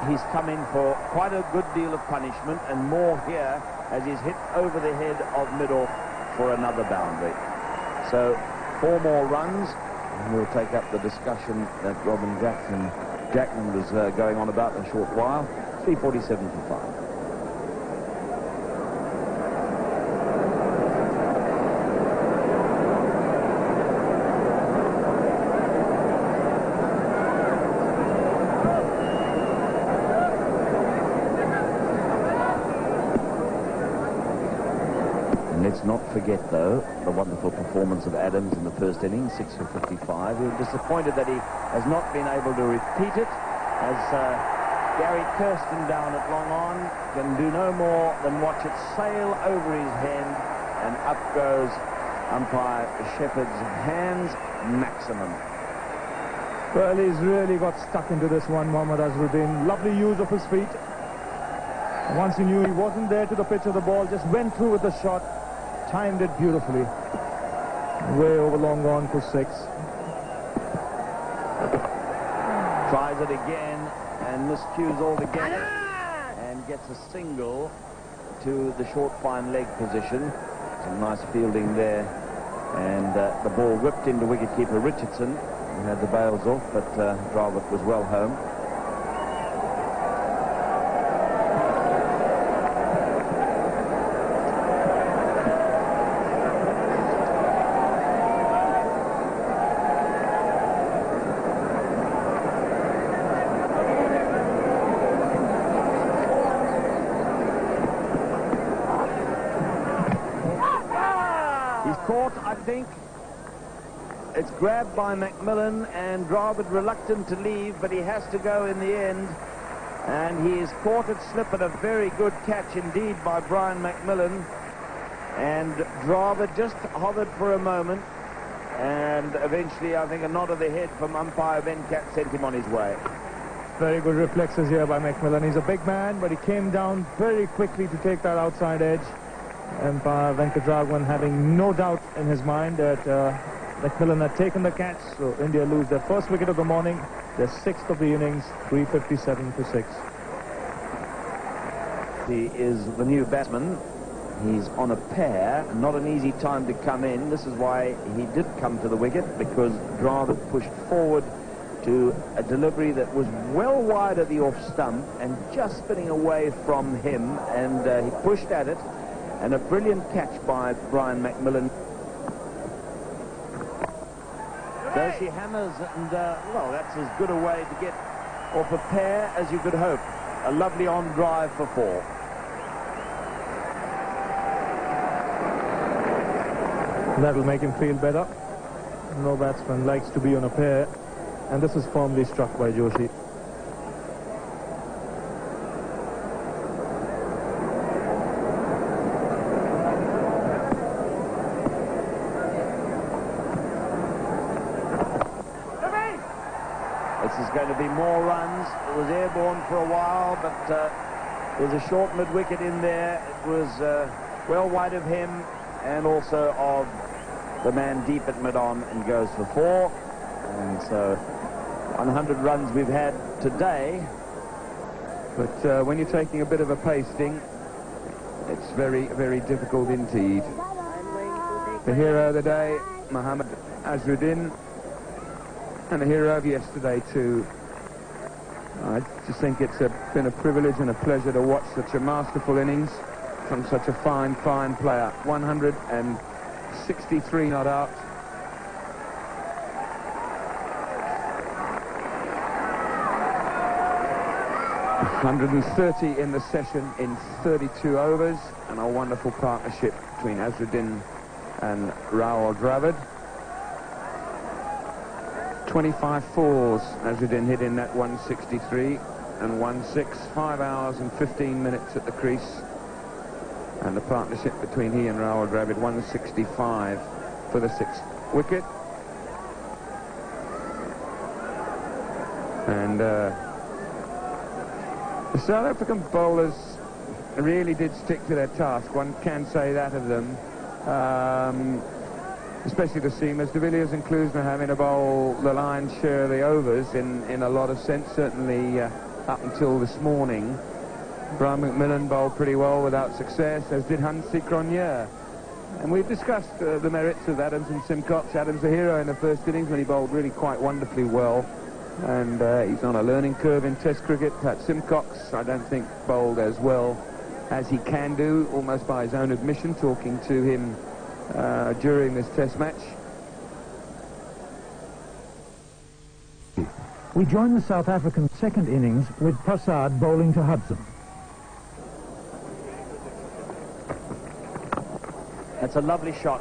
He's come in for quite a good deal of punishment, and more here as he's hit over the head of Middle for another boundary. So 4 more runs, and we'll take up the discussion that Robin Jackman was going on about in a short while. 347 for 5. Let's not forget, though, the wonderful performance of Adams in the first innings, 6 for 55. We're disappointed that he has not been able to repeat it, as Gary Kirsten down at Long On can do no more than watch it sail over his head, and up goes umpire Shepherd's hands maximum. Well, he's really got stuck into this one, Mohammad Azharuddin. Lovely use of his feet. Once he knew he wasn't there to the pitch of the ball, just went through with the shot. Timed it beautifully. Way over Long On for 6. Tries it again and miscues altogether and gets a single to the short fine leg position. Some nice fielding there. And the ball whipped into wicketkeeper Richardson, who had the bails off, but Dravid was well home. Caught, I think. It's grabbed by McMillan, and Dravid reluctant to leave, but he has to go in the end. And he is caught at slip, and a very good catch indeed by Brian McMillan. And Dravid just hovered for a moment, and eventually I think a nod of the head from umpire Venkat sent him on his way. Very good reflexes here by McMillan. He's a big man, but he came down very quickly to take that outside edge. Umpire Venkatraghavan having no doubt in his mind that McMillan had taken the catch, so India lose their first wicket of the morning, their sixth of the innings, 357 for 6. He is the new batsman. He's on a pair, not an easy time to come in. This is why he did come to the wicket, because Dravid pushed forward to a delivery that was well wide of the off stump and just spinning away from him, and he pushed at it. And a brilliant catch by Brian McMillan. There she hammers, and well, that's as good a way to get off a pair as you could hope. A lovely on drive for 4. That'll make him feel better. No batsman likes to be on a pair, and this is firmly struck by Joshi. Going to be more runs. It was airborne for a while, but there was a short mid-wicket in there. It was well wide of him and also of the man deep at mid-on, and goes for 4. And so 100 runs we've had today. But when you're taking a bit of a pasting, it's very, very difficult indeed. The hero of the day, Mohammad Azharuddin, and the hero of yesterday too. I just think it's been a privilege and a pleasure to watch such a masterful innings from such a fine, fine player. 163 not out. .130 in the session in 32 overs, and a wonderful partnership between Azharuddin and Rahul Dravid. 25 fours Azharuddin hit in that 163, and 1/6, 5 hours and 15 minutes at the crease. And the partnership between he and Rahul Dravid, 165 for the 6th wicket. And the South African bowlers really did stick to their task. One can say that of them. Especially the seamers, de Villiers and Klusener having to bowl the lion's share of the overs in a lot of sense, certainly up until this morning. Brian McMillan bowled pretty well without success, as did Hansie Cronje. And we've discussed the merits of Adams and Simcox. Adams the hero in the first innings when he bowled really quite wonderfully well. And he's on a learning curve in Test cricket. Pat Simcox, I don't think, bowled as well as he can do, almost by his own admission, talking to him during this Test match. We join the South African second innings with Prasad bowling to Hudson. That's a lovely shot.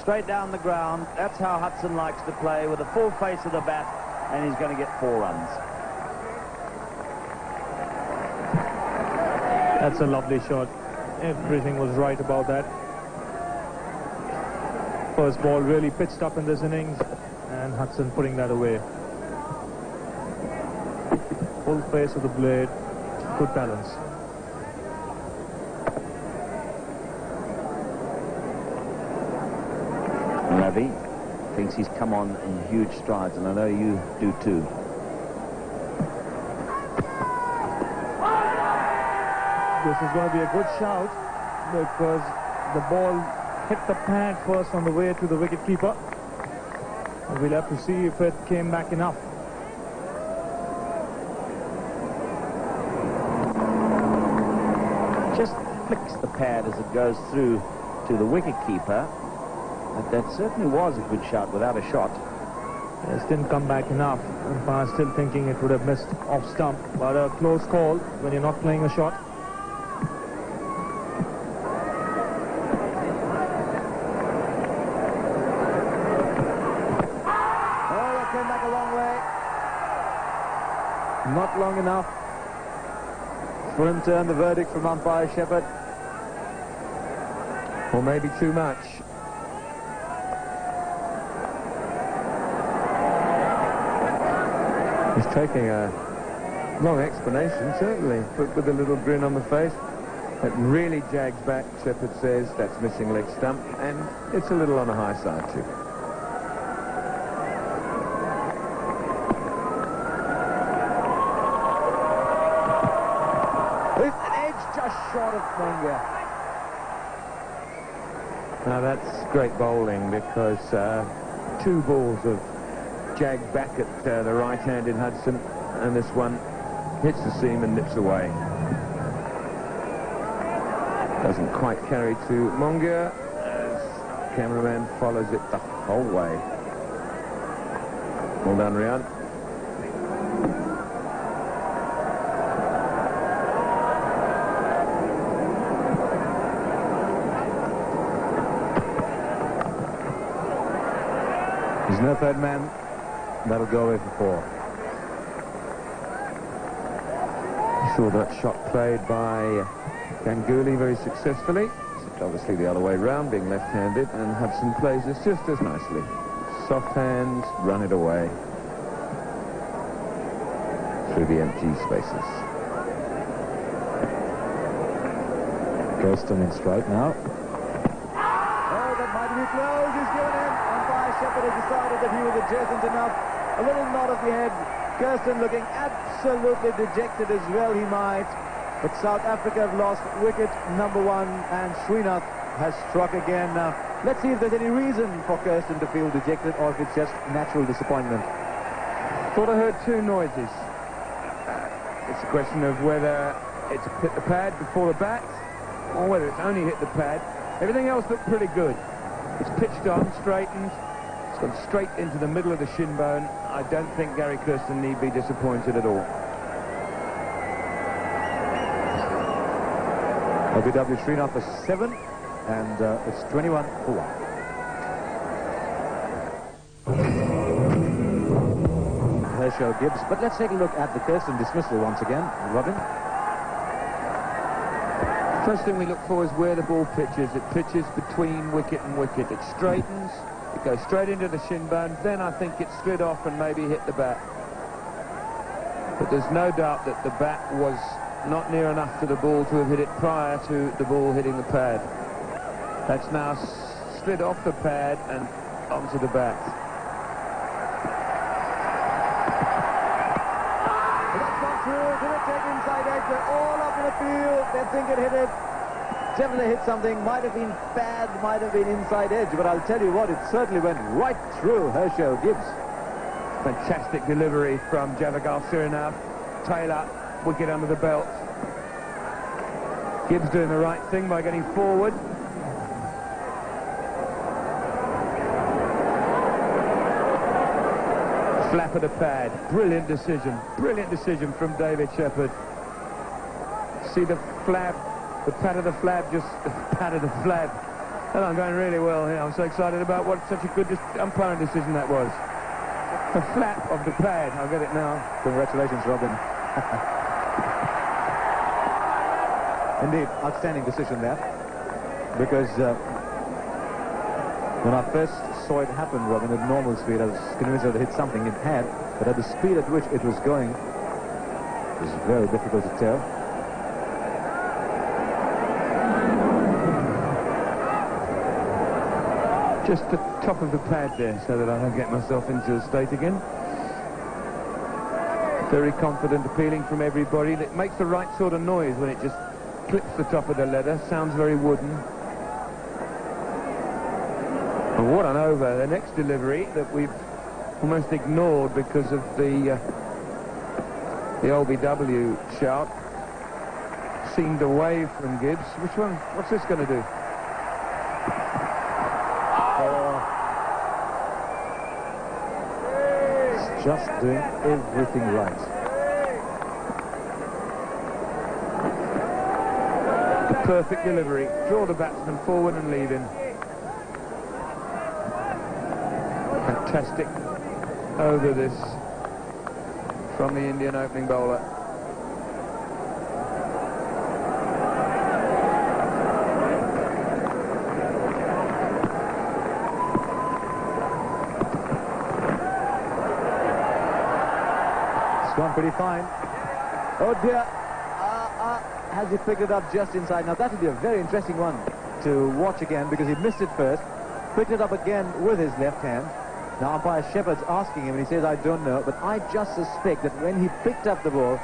Straight down the ground. That's how Hudson likes to play, with a full face of the bat, and he's going to get 4 runs. That's a lovely shot. Everything was right about that. First ball really pitched up in this innings, and Hudson putting that away. Full face of the blade, good balance. Ravi thinks he's come on in huge strides, and I know you do too. This is going to be a good shout because the ball hit the pad first on the way to the wicketkeeper. We'll have to see if it came back enough. Just flicks the pad as it goes through to the wicketkeeper. But that certainly was a good shot without a shot. Yes, didn't come back enough. Umpire still thinking it would have missed off stump, but a close call when you're not playing a shot. Oh, that came back a long way. Not long enough for him to earn the verdict from umpire Shepherd. Or maybe too much. He's taking a long explanation, certainly, but with a little grin on the face. It really jags back, Shepherd says. That's missing leg stump, and it's a little on the high side, too. With an edge just short of Mongia. Now, that's great bowling because two balls have jagged back at the right-handed Hudson, and this one hits the seam and nips away. Doesn't quite carry to Mongia as cameraman follows it the whole way. Well done, Rian. There's no third man. That'll go away for 4. You saw that shot played by Ganguly very successfully. It's obviously the other way round, being left-handed, and Hudson plays this just as nicely. Soft hands, run it away through the empty spaces. Kirsten in strike now. Oh, that might be close. He's given in. Umpire Shepherd has decided that he was adjacent enough. A little nod of the head. Kirsten looking absolutely dejected as well, he might. But South Africa have lost wicket number 1, and Srinath has struck again. Now, let's see if there's any reason for Kirsten to feel dejected or if it's just natural disappointment. Thought I heard two noises. It's a question of whether it's hit the pad before the bat or whether it's only hit the pad. Everything else looked pretty good. It's pitched on, straightened. It's gone straight into the middle of the shin bone. I don't think Gary Kirsten need be disappointed at all. LBW Srinath for 7, and it's 21 for 1. Herschel Gibbs, but let's take a look at the Kirsten dismissal once again. Robin? First thing we look for is where the ball pitches. It pitches between wicket and wicket. It straightens, it goes straight into the shin bone, then I think it slid off and maybe hit the bat. But there's no doubt that the bat was not near enough to the ball to have hit it prior to the ball hitting the pad. That's now slid off the pad and onto the bat. That's not true. Did it take inside edge? They're all up in the field. They think it hit it. Definitely hit something. Might have been pad, might have been inside edge, but I'll tell you what, it certainly went right through Herschel Gibbs. Fantastic delivery from Javagal Srinath. Taylor, wicket under the belt. Gibbs doing the right thing by getting forward. Flap of the pad. Brilliant decision from David Shepherd. See the flap, the pat of the flap, just the pat of the flap. And I'm going really well here. I'm so excited about what such a good umpiring decision that was. The flap of the pad. I'll get it now. Congratulations, Robin. Indeed, outstanding decision there. Because when I first saw it happen, Robin, at normal speed, I was convinced that it hit something. It had, but at the speed at which it was going, it was very difficult to tell. Just the top of the pad there, so that I don't get myself into a state again. Very confident appealing from everybody. It makes the right sort of noise when it just clips the top of the leather, sounds very wooden. And what an over, the next delivery that we've almost ignored because of the LBW shout. Seemed away from Gibbs. Which one? What's this going to do? He's just doing everything right. The perfect delivery. Draw the batsman forward and leave him. Fantastic over this from the Indian opening bowler. It's gone pretty fine. Oh dear. Has he picked it up just inside? Now that would be a very interesting one to watch again because he missed it first. Picked it up again with his left hand. Now umpire Shepherd's asking him and he says, I don't know, but I just suspect that when he picked up the ball,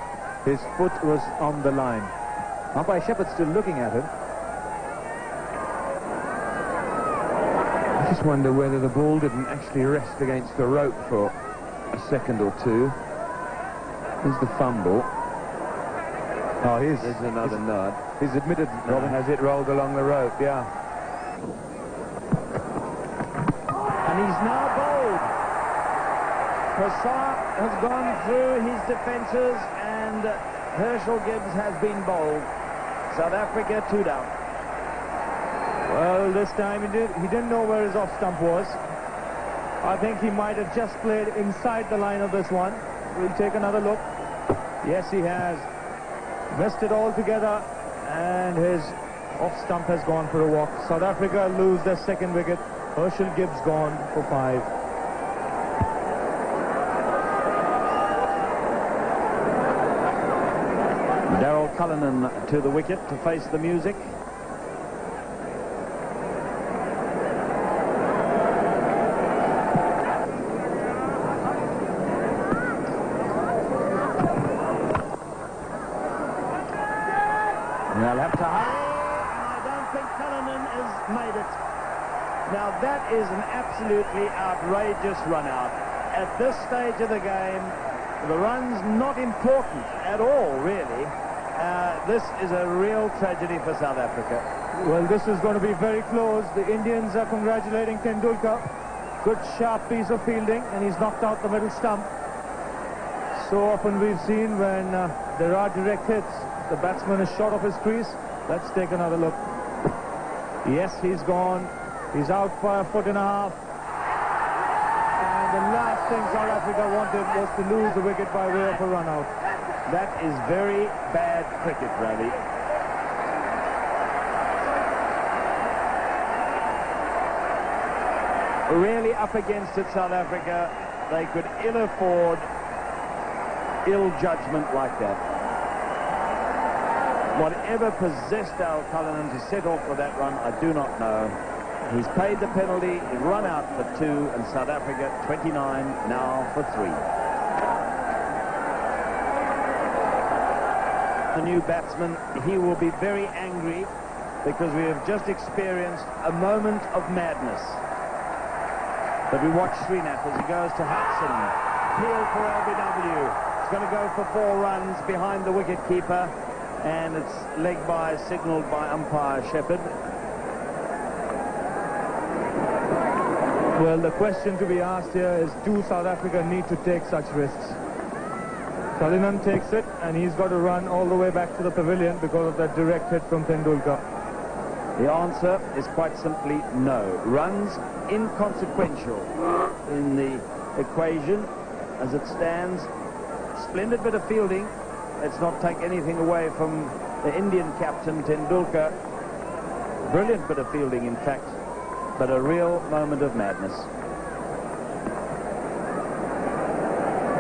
his foot was on the line. Umpire Shepherd's still looking at him. I just wonder whether the ball didn't actually rest against the rope for a second or two. Here's the fumble. Oh, there's another nod. He's admitted, Robin. Has it rolled along the rope? Yeah. And he's now bowled. Prasad has gone through his defences and Herschel Gibbs has been bowled. South Africa 2 down. Well, this time he didn't know where his off stump was. I think he might have just played inside the line of this one. We'll take another look. Yes, he has. Missed it altogether, and his off stump has gone for a walk. South Africa lose their second wicket. Herschel Gibbs gone for 5. Darryl Cullinan to the wicket to face the music. They'll have to hurry, and I don't think Cullinan has made it. Now that is an absolutely outrageous run out. At this stage of the game, the run's not important at all, really. This is a real tragedy for South Africa. Well, this is going to be very close. The Indians are congratulating Tendulkar. Good sharp piece of fielding, and he's knocked out the middle stump. So often we've seen when there are direct hits, the batsman is short of his crease. Let's take another look. Yes, he's gone. He's out by a foot and a half. And the last thing South Africa wanted was to lose the wicket by way of a run out. That is very bad cricket, Ravi. Really up against it, South Africa. They could ill afford ill judgment like that. Whatever possessed Al Cullinan to set off for that run, I do not know. He's paid the penalty, he's run out for 2, and South Africa 29 now for 3. The new batsman, he will be very angry because we have just experienced a moment of madness. But we watch Srinath as he goes to Hudson. Peel for LBW. He's going to go for 4 runs behind the wicket-keeper. And it's leg by, signalled by umpire Shepherd. Well, the question to be asked here is, do South Africa need to take such risks? Cullinan takes it, and he's got to run all the way back to the pavilion because of that direct hit from Tendulkar. The answer is quite simply no. Runs inconsequential in the equation as it stands. Splendid bit of fielding. Let's not take anything away from the Indian captain, Tendulkar. Brilliant bit of fielding, in fact, but a real moment of madness.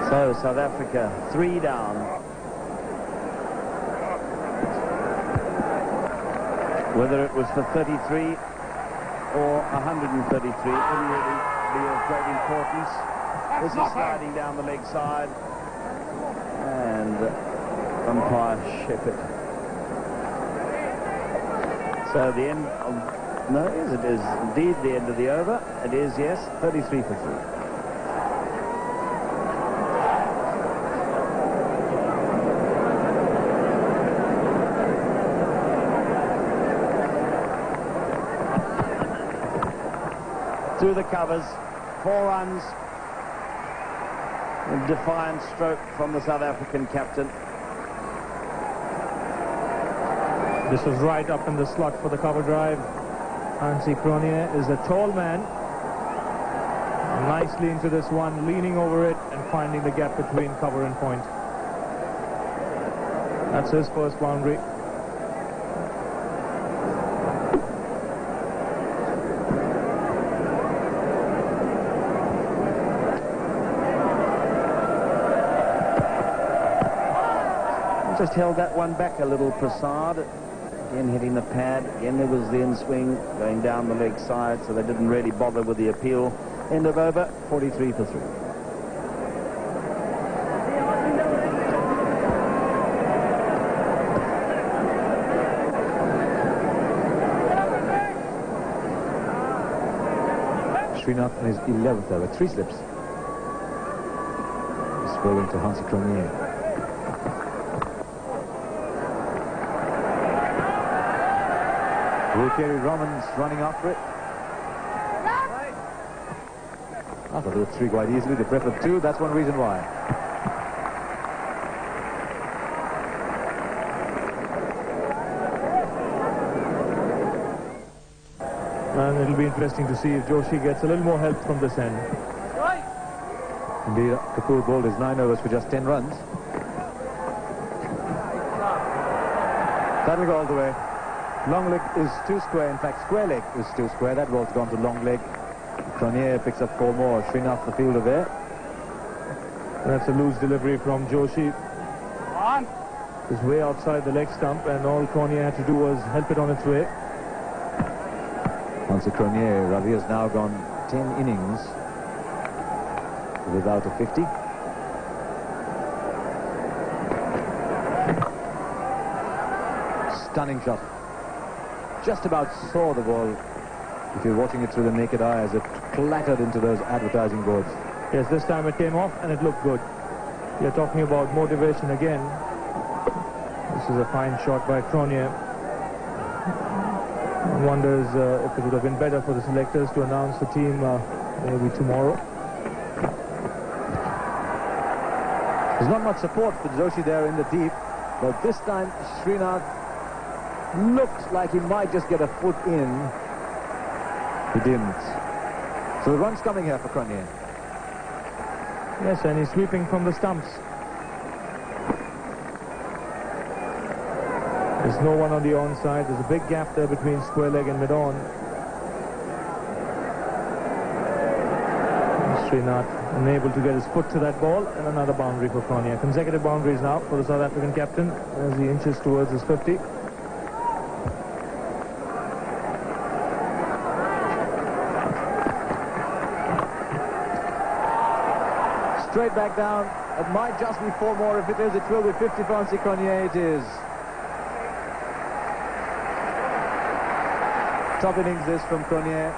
So, South Africa 3 down. Whether it was for 33 or 133, it wouldn't really be of great importance. This is sliding down the leg side. And umpire Shepherd So the end of... No, it is indeed the end of the over. It is, yes, 33 for 3. Through the covers, 4 runs. A defiant stroke from the South African captain. This was right up in the slot for the cover drive. Hansi Cronje is a tall man. Nicely into this one, leaning over it and finding the gap between cover and point. That's his first boundary. Just held that one back a little, Prasad. Again hitting the pad. Again there was the in-swing going down the leg side, so they didn't really bother with the appeal. End of over, 43 for 3. Srinath in his 11th over, 3 slips. He's bowling to Hansi Cronje. Vulkeri Raman's running after it. I thought they were 3 quite easily. They preferred 2. That's one reason why. And it'll be interesting to see if Joshi gets a little more help from this end. Indeed, Kapoor bowled his 9 overs for just 10 runs. That'll go all the way. Long leg is too square. In fact, square leg is too square. That ball's gone to long leg. Cronje picks up 4 more. Srinath the fielder there. That's a loose delivery from Joshi. It was way outside the leg stump, and all Cronje had to do was help it on its way. Hansi Cronje, Ravi has now gone 10 innings without a 50. Stunning shot. Just about saw the ball, if you're watching it through the naked eye, as it clattered into those advertising boards. Yes, this time it came off and it looked good. You're talking about motivation again. This is a fine shot by Cronje. One wonders if it would have been better for the selectors to announce the team maybe tomorrow. There's not much support for Joshi there in the deep, but this time Srinath looked like he might just get a foot in. He didn't. So the run's coming here for Cronje. Yes, and he's sweeping from the stumps. There's no one on the onside. There's a big gap there between square leg and mid-on. Srinath unable to get his foot to that ball, and another boundary for Cronje. Consecutive boundaries now for the South African captain as he inches towards his 50. Straight back down. It might just be 4 more. If it is, it will be 50 for Hansi Cronje. It is. Top innings this from Cronje.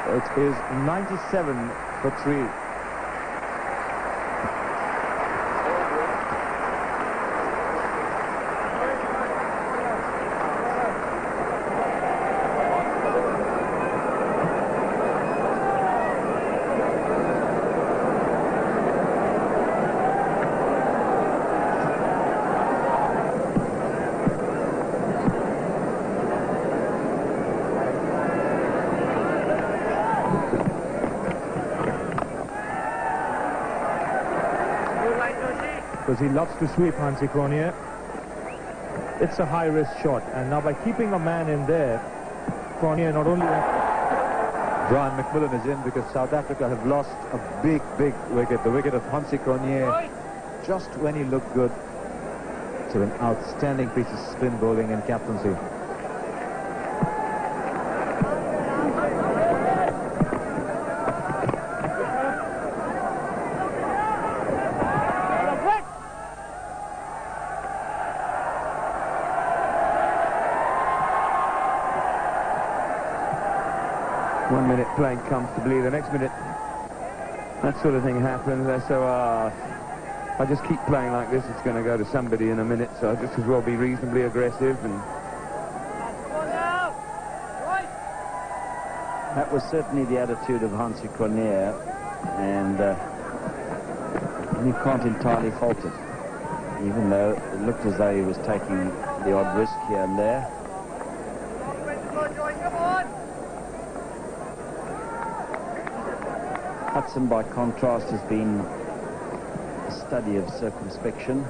It is 97 for 3. Because he loves to sweep, Hansi Cronje. It's a high-risk shot, and now by keeping a man in there, Cronje not only... Brian McMillan is in because South Africa have lost a big wicket, the wicket of Hansi Cronje, just when he looked good. So an outstanding piece of spin bowling and captaincy. 1 minute playing comfortably, the next minute that sort of thing happens. They say, if I just keep playing like this, it's going to go to somebody in a minute, so I just as well be reasonably aggressive. And that was certainly the attitude of Hansi Cornier, and you can't entirely fault it, even though it looked as though he was taking the odd risk here and there. Hudson, by contrast, has been a study of circumspection.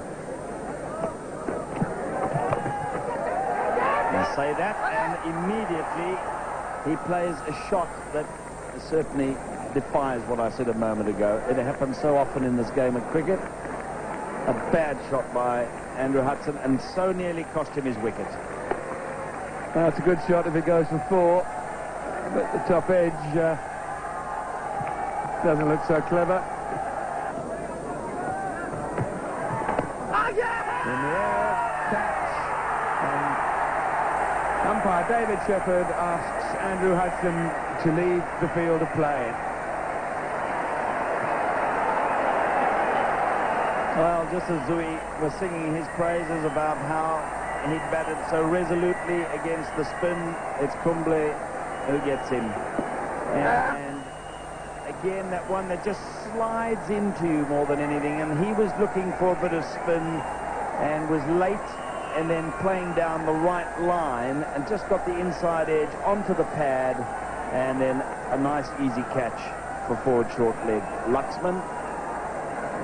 I say that, and immediately he plays a shot that certainly defies what I said a moment ago. It happens so often in this game of cricket. A bad shot by Andrew Hudson, and so nearly cost him his wicket. That's a good shot if it goes for 4, but the top edge doesn't look so clever. In the air, catch, and umpire David Shepherd asks Andrew Hudson to leave the field of play. Well, just as Zui was singing his praises about how he'd batted so resolutely against the spin, it's Kumble who gets him. And again, that one that just slides into you more than anything, and he was looking for a bit of spin and was late, and then playing down the right line and just got the inside edge onto the pad, and then a nice easy catch for forward short leg. Luxman,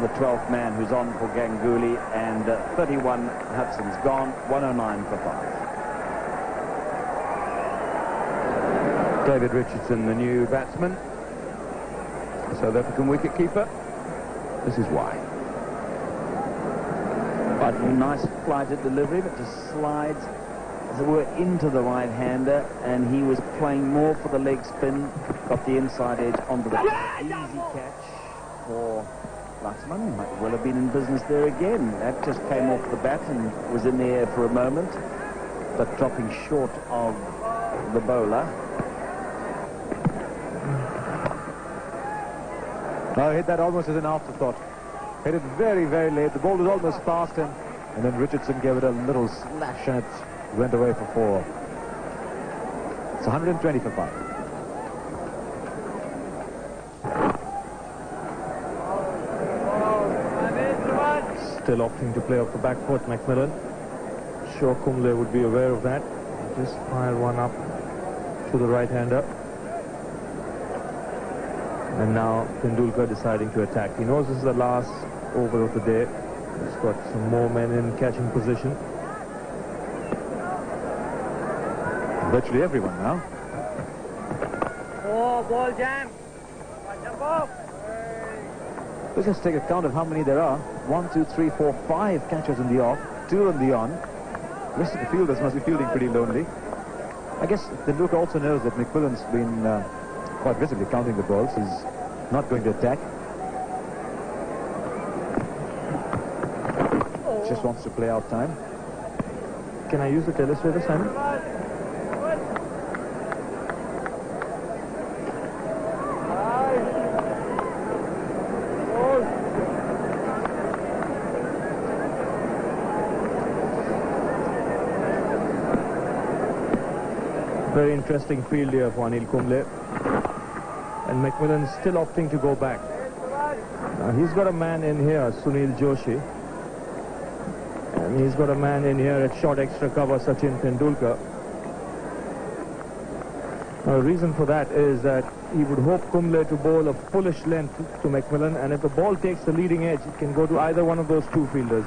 the 12th man who's on for Ganguly, and 31 Hudson's gone, 109 for 5. David Richardson, the new batsman, South African wicketkeeper. This is why. But a nice flighted delivery, but just slides, as it were, into the right-hander, and he was playing more for the leg spin, got the inside edge onto the easy catch for Luxman. Might well have been in business there again. That just came off the bat and was in the air for a moment, but dropping short of the bowler. I hit that almost as an afterthought. Hit it very, very late. The ball was almost past him, and then Richardson gave it a little slash, and it went away for 4. It's 120 for 5. Still opting to play off the back foot, McMillan. Sure, Kumble would be aware of that. Just fire one up to the right-hander. And now Tendulkar deciding to attack. He knows this is the last over of the day. He's got some more men in catching position. Virtually everyone now. Oh, ball jam. Let's just take account of how many there are. 1, 2, 3, 4, 5 catchers in the off, 2 on the on. The rest of the fielders must be fielding pretty lonely. I guess Tendulkar also knows that McMillan's been quite visibly counting the balls. He's not going to attack. Just wants to play out time. Can I use the telestrator, Simon? Very interesting field here for Anil Kumble. And McMillan still opting to go back. He's got a man in here, Sunil Joshi. And he's got a man in here at short extra cover, Sachin Tendulkar. The reason for that is that he would hope Kumble to bowl a fullish length to McMillan, and if the ball takes the leading edge, it can go to either one of those two fielders.